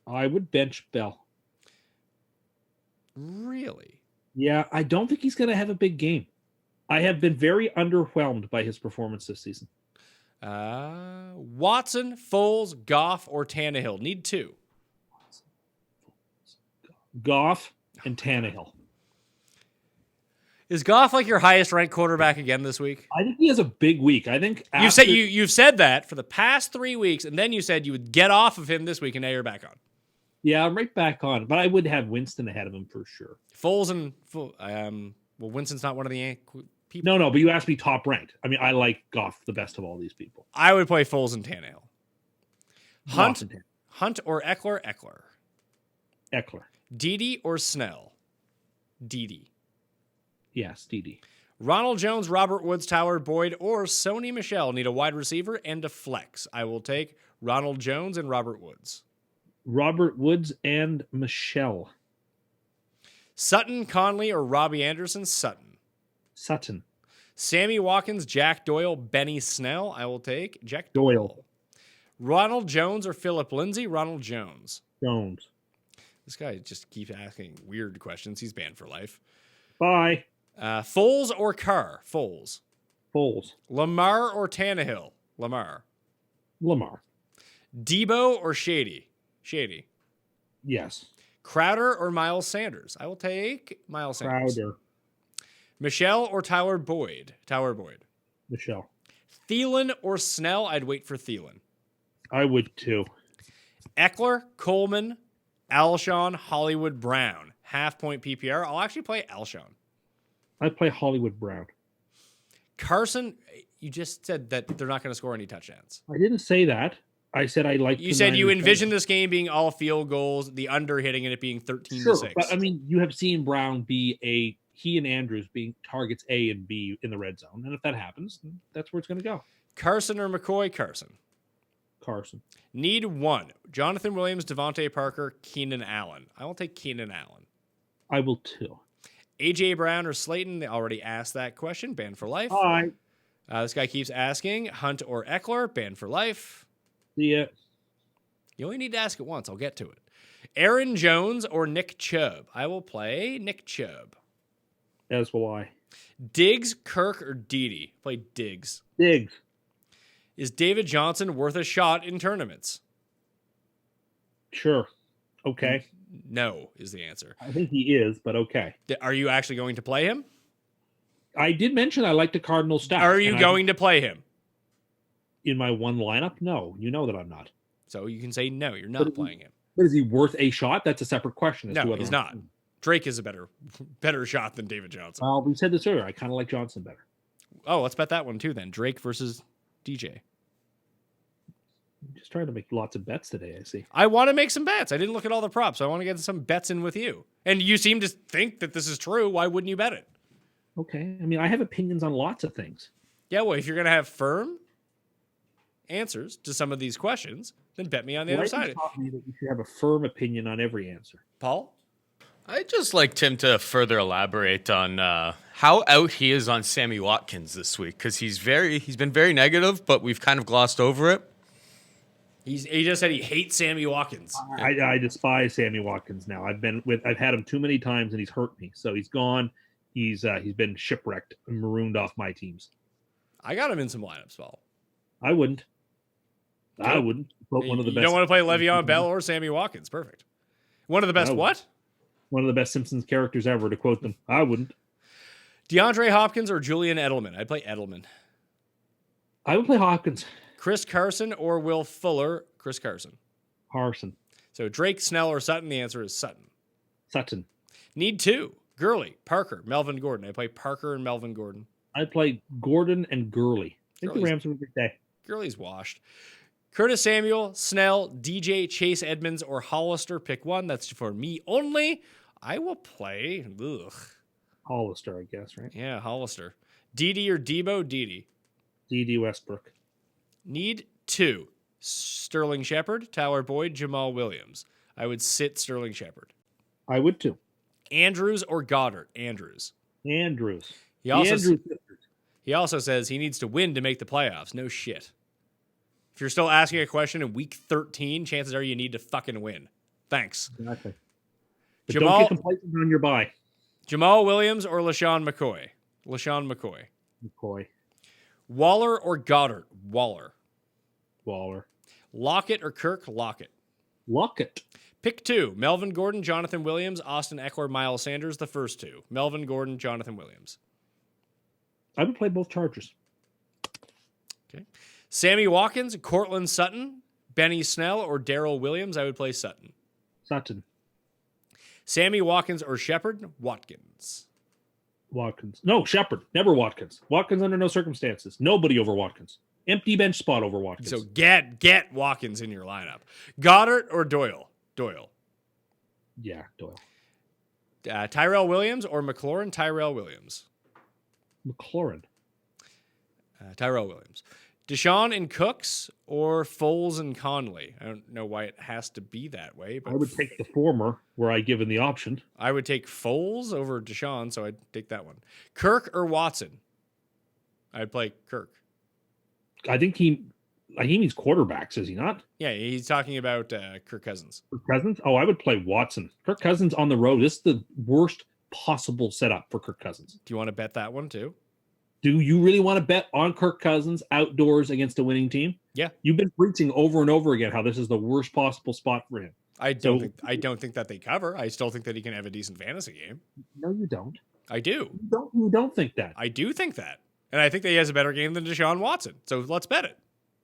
I would bench Bell. Really? Yeah, I don't think he's going to have a big game. I have been very underwhelmed by his performance this season. Watson, Foles, Goff, or Tannehill. Need 2. Goff and Tannehill. Is Goff like your highest ranked quarterback again this week? I think he has a big week. I think You've said that for the past 3 weeks, and then you said you would get off of him this week, and now you're back on. Yeah, I'm right back on, but I would have Winston ahead of him for sure. Foles and well, Winston's not one of the people. No, but you asked me top ranked. I mean, I like Goff the best of all these people. I would play Foles and Tannehill. Hunt or Eckler? Eckler. Dede or Snell? Dede. Yes, Dede. Ronald Jones, Robert Woods, Tyler Boyd, or Sony Michel need a wide receiver and a flex. I will take Ronald Jones and Robert Woods. Robert Woods and Michelle. Sutton, Conley, or Robbie Anderson? Sutton. Sammy Watkins, Jack Doyle, Benny Snell. I will take Jack Doyle. Ronald Jones or Philip Lindsay? Ronald Jones. Jones. This guy just keeps asking weird questions. He's banned for life. Bye. Foles or Carr? Foles. Lamar or Tannehill? Lamar. Debo or Shady? Yes. Crowder or Miles Sanders? I will take Miles Sanders. Crowder. Michelle or Tyler Boyd? Michelle. Thielen or Snell? I'd wait for Thielen. I would too. Eckler, Coleman, Alshon, Hollywood Brown. Half-point PPR. I'll actually play Alshon. I'd play Hollywood Brown. Carson, you just said that they're not going to score any touchdowns. I didn't say that. I said I like. You said you envisioned this game being all field goals, the under hitting, and it being 13-6. But I mean, you have seen Brown be he and Andrews being targets A and B in the red zone, and if that happens, that's where it's going to go. Carson or McCoy? Carson. Need 1. Jonathan Williams, Devontae Parker, Keenan Allen. I will take Keenan Allen. I will too. A.J. Brown or Slayton? They already asked that question. Banned for life. Hi. This guy keeps asking. Hunt or Eckler? Banned for life. Yeah. You only need to ask it once. I'll get to it. Aaron Jones or Nick Chubb? I will play Nick Chubb. As will I. Diggs, Kirk, or Dede? Play Diggs. Is David Johnson worth a shot in tournaments? Sure. Okay. No is the answer. I think he is, but okay. Are you actually going to play him? I did mention I like the Cardinal staff. Are you going to play him? In my one lineup? No. You know that I'm not. So you can say no, you're not playing him. But is he worth a shot? That's a separate question. No, he's not. Drake is a better shot than David Johnson. Well, we said this earlier. I kind of like Johnson better. Oh, let's bet that one too then. Drake versus DJ. I'm just trying to make lots of bets today, I see. I want to make some bets. I didn't look at all the props. I want to get some bets in with you. And you seem to think that this is true. Why wouldn't you bet it? Okay. I mean, I have opinions on lots of things. Yeah, well, if you're going to have firm, answers to some of these questions, then bet me on the other Life side. has taught me that you should have a firm opinion on every answer. Paul? I'd just like Tim to further elaborate on how out he is on Sammy Watkins this week, because he's been very negative, but we've kind of glossed over it. He just said he hates Sammy Watkins. I despise Sammy Watkins now. I've had him too many times and he's hurt me. So he's gone. He's been shipwrecked and marooned off my teams. I got him in some lineups, Paul. I wouldn't. Okay. I wouldn't. But one of the You best. don't want to play Le'Veon Bell or Sammy Watkins. Perfect. One of the best No. what? One of the best Simpsons characters ever, to quote them. I wouldn't. DeAndre Hopkins or Julian Edelman? I'd play Edelman. I would play Hopkins. Chris Carson or Will Fuller? Chris Carson. Carson. So Drake, Snell, or Sutton? The answer is Sutton. Sutton. Need two. Gurley, Parker, Melvin Gordon. I play Parker and Melvin Gordon. I'd play Gordon and Gurley. I think the Gurley's- Rams have a good day. Gurley's washed. Curtis Samuel, Snell, DJ, Chase Edmonds, or Hollister. Pick one. That's for me only. I will play. Hollister, I guess, right? Yeah, Hollister. Dede or Debo? Dede. D.D. Westbrook. Need two. Sterling Shepard, Tyler Boyd, Jamal Williams. I would sit Sterling Shepard. I would too. Andrews or Goddard? Andrews. Andrews. He also, Andrews. he also says he needs to win to make the playoffs. No shit. If you're still asking a question in week 13, chances are you need to fucking win. Thanks. Exactly. But Jamal- don't get complacent on your bye. Jamal Williams or LaShawn McCoy? LaShawn McCoy. McCoy. Waller or Goddard? Waller. Waller. Lockett or Kirk? Lockett. Lockett. Pick two. Melvin Gordon, Jonathan Williams, Austin Eckler, Miles Sanders, the first two. Melvin Gordon, Jonathan Williams. I would play both Chargers. Okay. Sammy Watkins, Cortland Sutton, Benny Snell, or Darrell Williams. I would play Sutton. Sutton. Sammy Watkins or Shepard? Watkins. Watkins. No, Shepard. Never Watkins. Watkins under no circumstances. Nobody over Watkins. Empty bench spot over Watkins. So get Watkins in your lineup. Goddard or Doyle? Doyle. Yeah, Doyle. Tyrell Williams or McLaurin? Tyrell Williams. McLaurin. Tyrell Williams. Deshaun and Cooks or Foles and Conley? I don't know why it has to be that way, but I would take the former were I given the option. I would take Foles over Deshaun, so I'd take that one. Kirk or Watson? I'd play Kirk. I think he means quarterbacks, is he not? Yeah, he's talking about Kirk Cousins. Kirk Cousins? Oh, I would play Watson. Kirk Cousins on the road. This is the worst possible setup for Kirk Cousins. Do you want to bet that one too? Do you really want to bet on Kirk Cousins outdoors against a winning team? Yeah. You've been preaching over and over again how this is the worst possible spot for him. I don't think that they cover. I still think that he can have a decent fantasy game. No, you don't. I do. You don't think that. I do think that. And I think that he has a better game than Deshaun Watson. So let's bet it.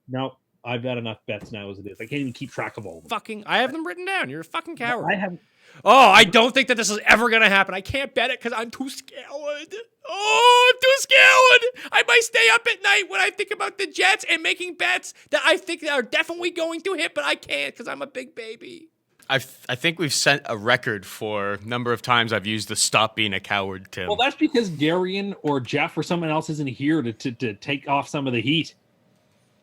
No, I've got enough bets now as it is. I can't even keep track of all of them. I have them written down. You're a fucking coward. I have. Oh, I don't think that this is ever going to happen. I can't bet it because I'm too scared. Oh, I'm too scared. I might stay up at night when I think about the Jets and making bets that I think are definitely going to hit, but I can't because I'm a big baby. I think we've set a record for number of times I've used the stop being a coward, Tim. Well, that's because Darian or Jeff or someone else isn't here to take off some of the heat.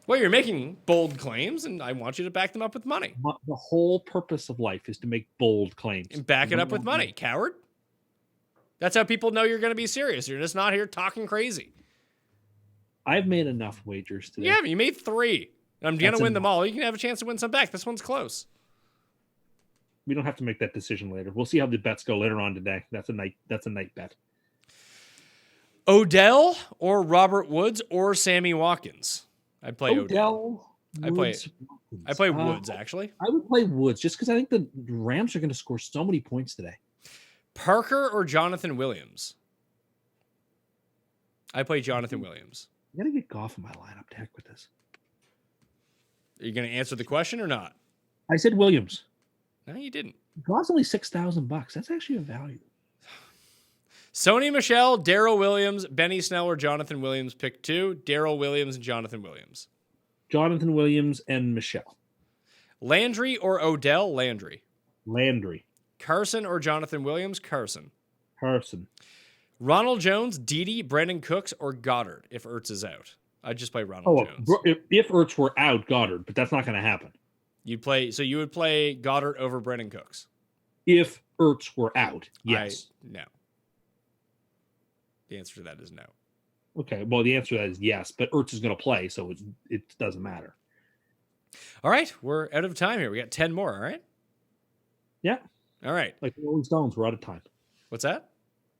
Well, you're making bold claims, and I want you to back them up with money. The whole purpose of life is to make bold claims. And back it up with money, coward. That's how people know you're going to be serious. You're just not here talking crazy. I've made enough wagers today. Yeah, you made 3. I'm going That's to win enough. them all. You can have a chance to win some back. This one's close. We don't have to make that decision later. We'll see how the bets go later on today. That's a night bet. Odell or Robert Woods or Sammy Watkins? I'd play Odell. I play Woods, actually. I would play Woods just because I think the Rams are going to score so many points today. Parker or Jonathan Williams? I play Jonathan Williams. I got to get Goff in my lineup. To heck with this. Are you going to answer the question or not? I said Williams. No, you didn't. Goff's only $6,000. That's actually a value. Sony Michel, Darrell Williams, Benny Snell, or Jonathan Williams. Pick 2. Darrell Williams and Jonathan Williams. Jonathan Williams and Michelle. Landry or Odell? Landry. Landry. Carson or Jonathan Williams? Carson. Carson. Ronald Jones, Dede, Brandon Cooks, or Goddard if Ertz is out. I'd just play Ronald Jones. If Ertz were out, Goddard, but that's not going to happen. You would play Goddard over Brennan Cooks. If Ertz were out, yes. No. The answer to that is no. Okay, well, the answer to that is yes, but Ertz is going to play, so it doesn't matter. All right, we're out of time here. We got 10 more, all right? Yeah. All right. Like the Rolling Stones, we're out of time. What's that?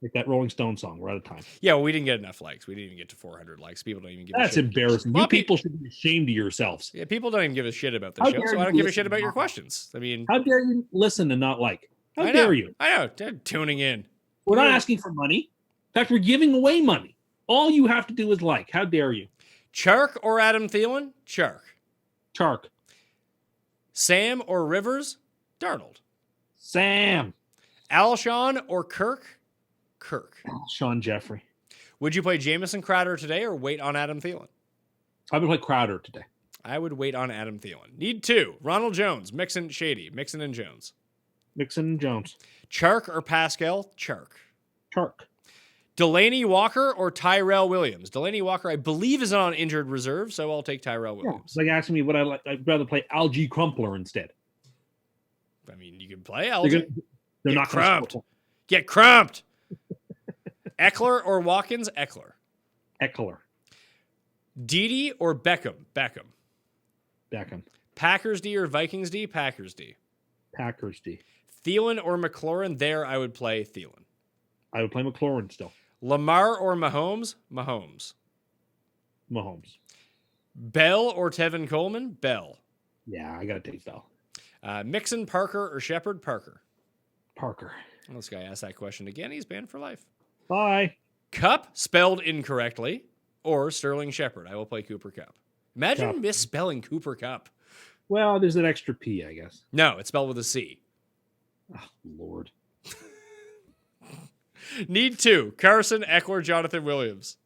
Like that Rolling Stone song, we're out of time. Yeah, well, we didn't get enough likes. We didn't even get to 400 likes. People don't even give a shit. That's embarrassing. Well, You people should be ashamed of yourselves. Yeah, people don't even give a shit about the How show, dare so I you don't give a listen shit about to your mine? questions. I mean, How dare you listen and not like? How I know, dare you? I know. They're tuning in. We're not asking for money. In fact, we're giving away money. All you have to do is like. How dare you? Chark or Adam Thielen? Chark. Chark. Sam or Rivers? Darnold. Sam. Alshon or Kirk? Kirk. Sean Jeffrey. Would you play Jamison Crowder today or wait on Adam Thielen? I would play Crowder today. I would wait on Adam Thielen. Need 2. Ronald Jones, Mixon, Shady, Mixon and Jones. Mixon and Jones. Chark or Pascal? Chark. Chark. Delaney Walker or Tyrell Williams? Delaney Walker, I believe, is on injured reserve, so I'll take Tyrell Yeah, Williams. it's like asking me what I like. I'd rather play Algie Crumpler instead. I mean, you can play They're, LG. they're Get not going crumped. to Get crumped. Eckler or Watkins? Eckler. Eckler. Dede or Beckham? Beckham. Beckham. Packers D or Vikings D? Packers D. Packers D. Thielen or McLaurin? There, I would play Thielen. I would play McLaurin still. Lamar or Mahomes? Mahomes. Mahomes. Bell or Tevin Coleman? Bell. Yeah, I got to take Bell. Mixon, Parker, or Shepard? Parker. Parker. Well, this guy asked that question again. He's banned for life. Bye. Cup, spelled incorrectly, or Sterling Shepard. I will play Cooper Cup. Imagine Cup. misspelling Cooper Cup. Well, there's an extra P, I guess. No, it's spelled with a C. Oh, Lord. Need 2. Carson, Eckler, Jonathan Williams.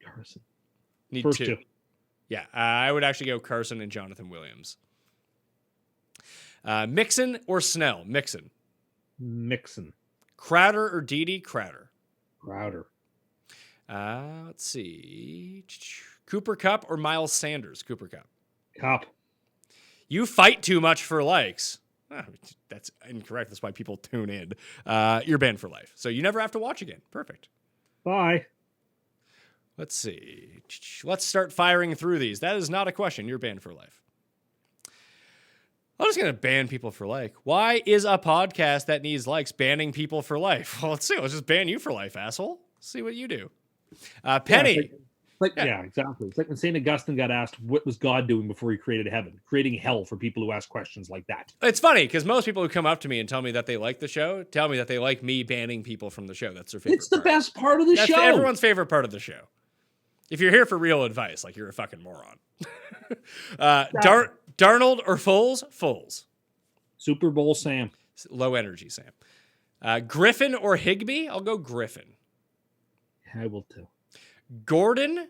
Carson. Need First 2. two. Yeah, I would actually go Carson and Jonathan Williams. Mixon or Snell? Mixon. Mixon. Crowder or Dede? Crowder. Crowder. Let's see. Cooper Cup or Miles Sanders? Cooper Cup. Cup. You fight too much for likes. Oh, that's incorrect. That's why people tune in. You're banned for life. So you never have to watch again. Perfect. Bye. Let's see. Let's start firing through these. That is not a question. You're banned for life. I'm just going to ban people for like. Why is a podcast that needs likes banning people for life? Well, let's see. Let's just ban you for life, asshole. See what you do. Penny. Yeah, exactly. It's like when St. Augustine got asked, what was God doing before he created heaven? Creating hell for people who ask questions like that. It's funny because most people who come up to me and tell me that they like the show tell me that they like me banning people from the show. That's their favorite It's the part. best part of the That's show. everyone's favorite part of the show. If you're here for real advice, like you're a fucking moron. Darnold or Foles? Foles. Super Bowl Sam. Low energy, Sam. Griffin or Higbee? I'll go Griffin. I will too. Gordon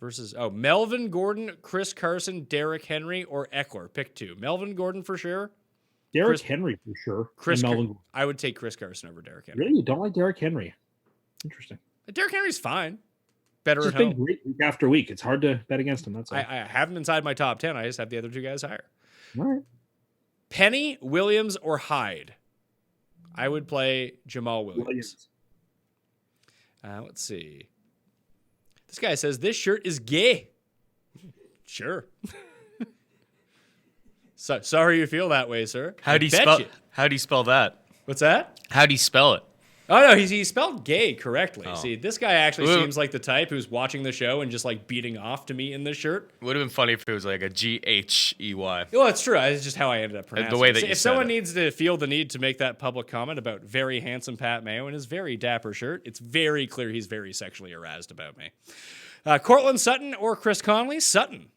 versus Melvin Gordon, Chris Carson, Derrick Henry, or Eckler. Pick 2. Melvin Gordon for sure. Derrick Henry for sure. Chris, Melvin. I would take Chris Carson over Derrick Henry. Really? You don't like Derrick Henry? Interesting. Derrick Henry's fine. Better He's at been home. great week after week. It's hard to bet against him. That's all. I have him inside my top 10. I just have the other 2 guys higher. All right. Penny, Williams, or Hyde? I would play Jamal Williams. Let's see. This guy says this shirt is gay. Sure. So sorry you feel that way, sir. How do you spell that? What's that? How do you spell it? Oh no, he spelled gay correctly. Oh. See, this guy actually Ooh. seems like the type who's watching the show and just like beating off to me in this shirt. Would have been funny if it was like a Ghey. Well, it's true. It's just how I ended up pronouncing way it. that you If said someone it. needs to feel the need to make that public comment about very handsome Pat Mayo in his very dapper shirt, it's very clear he's very sexually aroused about me. Cortland Sutton or Chris Conley? Sutton.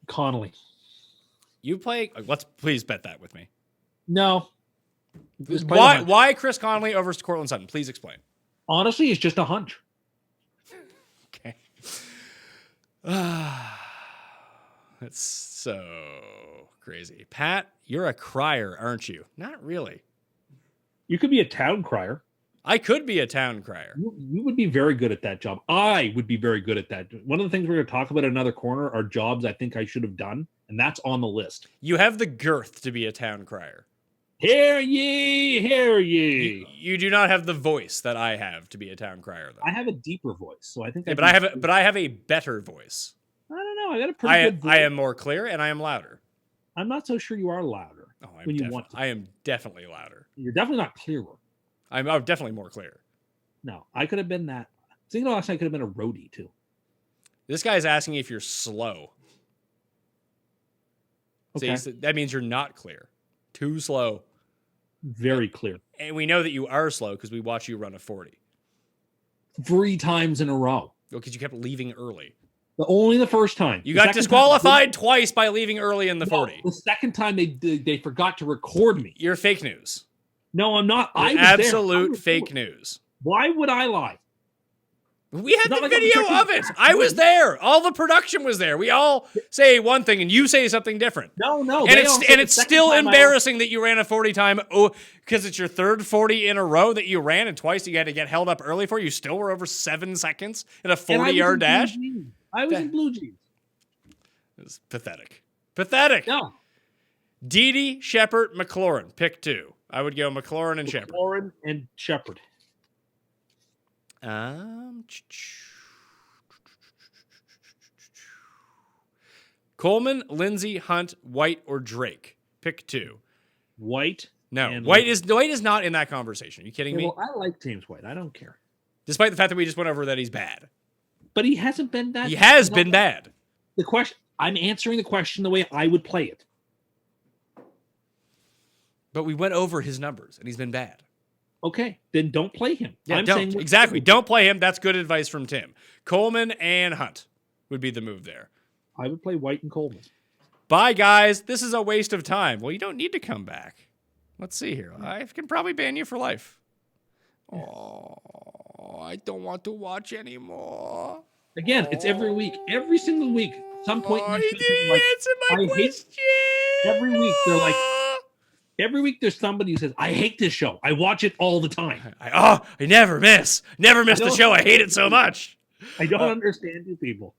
Connolly. You play. Let's please bet that with me. No. Just play the hunch. Why Chris Conley over Cortland Sutton? Please explain. Honestly, it's just a hunch. Okay. That's so crazy. Pat, you're a crier, aren't you? Not really. You could be a town crier. I could be a town crier. You would be very good at that job. I would be very good at that. One of the things we're going to talk about in another corner are jobs I think I should have done, and that's on the list. You have the girth to be a town crier. Hear ye, hear ye. You do not have the voice that I have to be a town crier, though. I have a deeper voice, so I think. Yeah, but I have a better voice. I don't know. I got a pretty good voice. I am more clear and I am louder. I'm not so sure you are louder when you want to. I am definitely louder. You're definitely not clearer. I'm definitely more clear. No, I could have been that. Thinking last night, I could have been a roadie too. This guy's asking if you're slow. Okay. So that means you're not clear. Too slow. Very clear. And we know that you are slow because we watch you run a 40. 3 times in a row. Because you kept leaving early. Only the first time. You got disqualified twice by leaving early in the 40. The second time they forgot to record me. You're fake news. No, I'm not. I was absolute fake news. Why would I lie? We had the video of it. I was there. All the production was there. We all say one thing and you say something different. No. And it's still embarrassing that you ran a 40 time. Oh, because it's your third 40 in a row that you ran and twice you had to get held up early for. You still were over 7 seconds in a 40-yard dash. I was in blue jeans. It was pathetic. Pathetic. No. Dede, Shepard, McLaurin. Pick 2. I would go McLaurin and Shepard. McLaurin and Shepard. Coleman, Lindsay, Hunt, White, or Drake. Pick 2. White. No, White is not in that conversation. Are you kidding me? Well, I like James White. I don't care. Despite the fact that we just went over that he's bad. But he hasn't been that. He has been bad. The question. I'm answering the question the way I would play it. But we went over his numbers, and he's been bad. Okay, then don't play him. Yeah, don't. Exactly. Don't play him. That's good advice from Tim. Coleman and Hunt would be the move there. I would play White and Coleman. Bye, guys. This is a waste of time. Well, you don't need to come back. Let's see here. I can probably ban you for life. Oh, I don't want to watch anymore. Again, it's every week. Every single week. Some point he didn't answer my question. Every week, they're like, every week there's somebody who says, I hate this show. I watch it all the time. I never miss. Never miss the show. I hate it so much. I don't understand you people.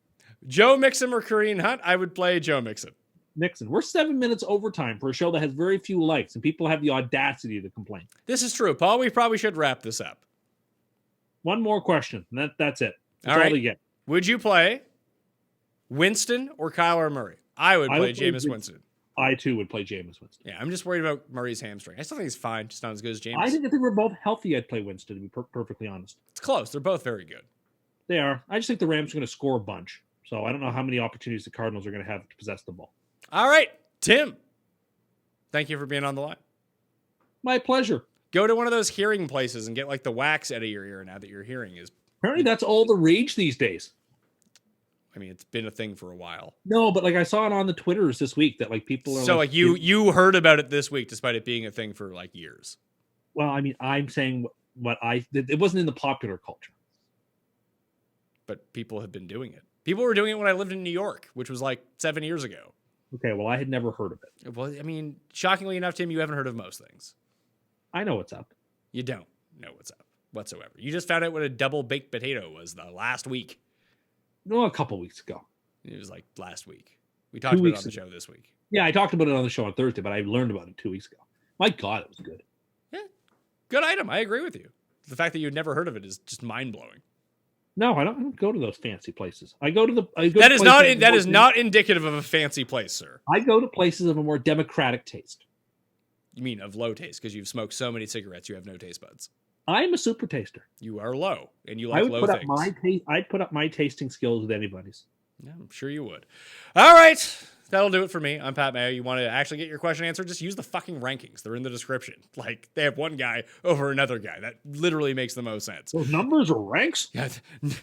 Joe Mixon or Kareem Hunt? I would play Joe Mixon. Mixon. We're 7 minutes overtime for a show that has very few likes, and people have the audacity to complain. This is true, Paul. We probably should wrap this up. One more question, and that's it. That's all right. All they get. Would you play Winston or Kyler Murray? I would play Jameis Winston. I, too, would play Jameis Winston. Yeah, I'm just worried about Murray's hamstring. I still think he's fine, just not as good as Jameis. I think if they were both healthy, I'd play Winston, to be perfectly honest. It's close. They're both very good. They are. I just think the Rams are going to score a bunch. So I don't know how many opportunities the Cardinals are going to have to possess the ball. All right, Tim. Thank you for being on the line. My pleasure. Go to one of those hearing places and get like the wax out of your ear now that your hearing is. Apparently that's all the rage these days. I mean, it's been a thing for a while. No, but like I saw it on the Twitters this week that like people are. So like you heard about it this week, despite it being a thing for like years. Well, I mean, I'm saying it wasn't in the popular culture. But people have been doing it. People were doing it when I lived in New York, which was like 7 years ago. Okay, well, I had never heard of it. Well, I mean, shockingly enough, Tim, you haven't heard of most things. I know what's up. You don't know what's up whatsoever. You just found out what a double baked potato was the last week. No, a couple weeks ago. It was like last week. We talked about it on the show this week. Yeah, I talked about it on the show on Thursday, but I learned about it 2 weeks ago. My God, it was good. Yeah, good item. I agree with you. The fact that you'd never heard of it is just mind-blowing. No, I don't go to those fancy places. I go to the. That is not indicative of a fancy place, sir. I go to places of a more democratic taste. You mean of low taste because you've smoked so many cigarettes you have no taste buds. I'm a super taster. You are low, and you like low things. I'd put up my tasting skills with anybody's. Yeah, I'm sure you would. All right. That'll do it for me. I'm Pat Mayo. You want to actually get your question answered? Just use the fucking rankings. They're in the description. Like, they have one guy over another guy. That literally makes the most sense. Those numbers are ranks? Yeah,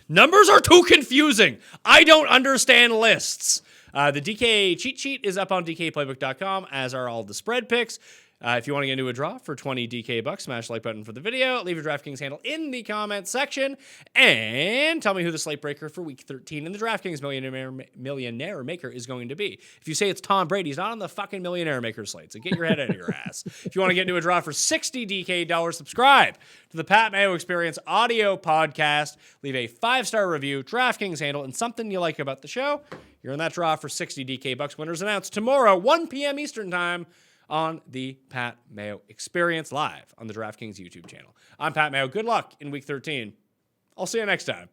numbers are too confusing. I don't understand lists. The DK cheat sheet is up on dkplaybook.com, as are all the spread picks. If you want to get into a draw for 20 DK bucks, smash the like button for the video. Leave your DraftKings handle in the comment section. And tell me who the slate breaker for week 13 in the DraftKings Millionaire Maker is going to be. If you say it's Tom Brady, he's not on the fucking Millionaire Maker slate, so get your head out of your ass. If you want to get into a draw for 60 DK dollars, subscribe to the Pat Mayo Experience audio podcast. Leave a 5-star review, DraftKings handle, and something you like about the show. You're in that draw for 60 DK bucks. Winners announced tomorrow, 1 p.m. Eastern time, on the Pat Mayo Experience live on the DraftKings YouTube channel. I'm Pat Mayo. Good luck in week 13. I'll see you next time.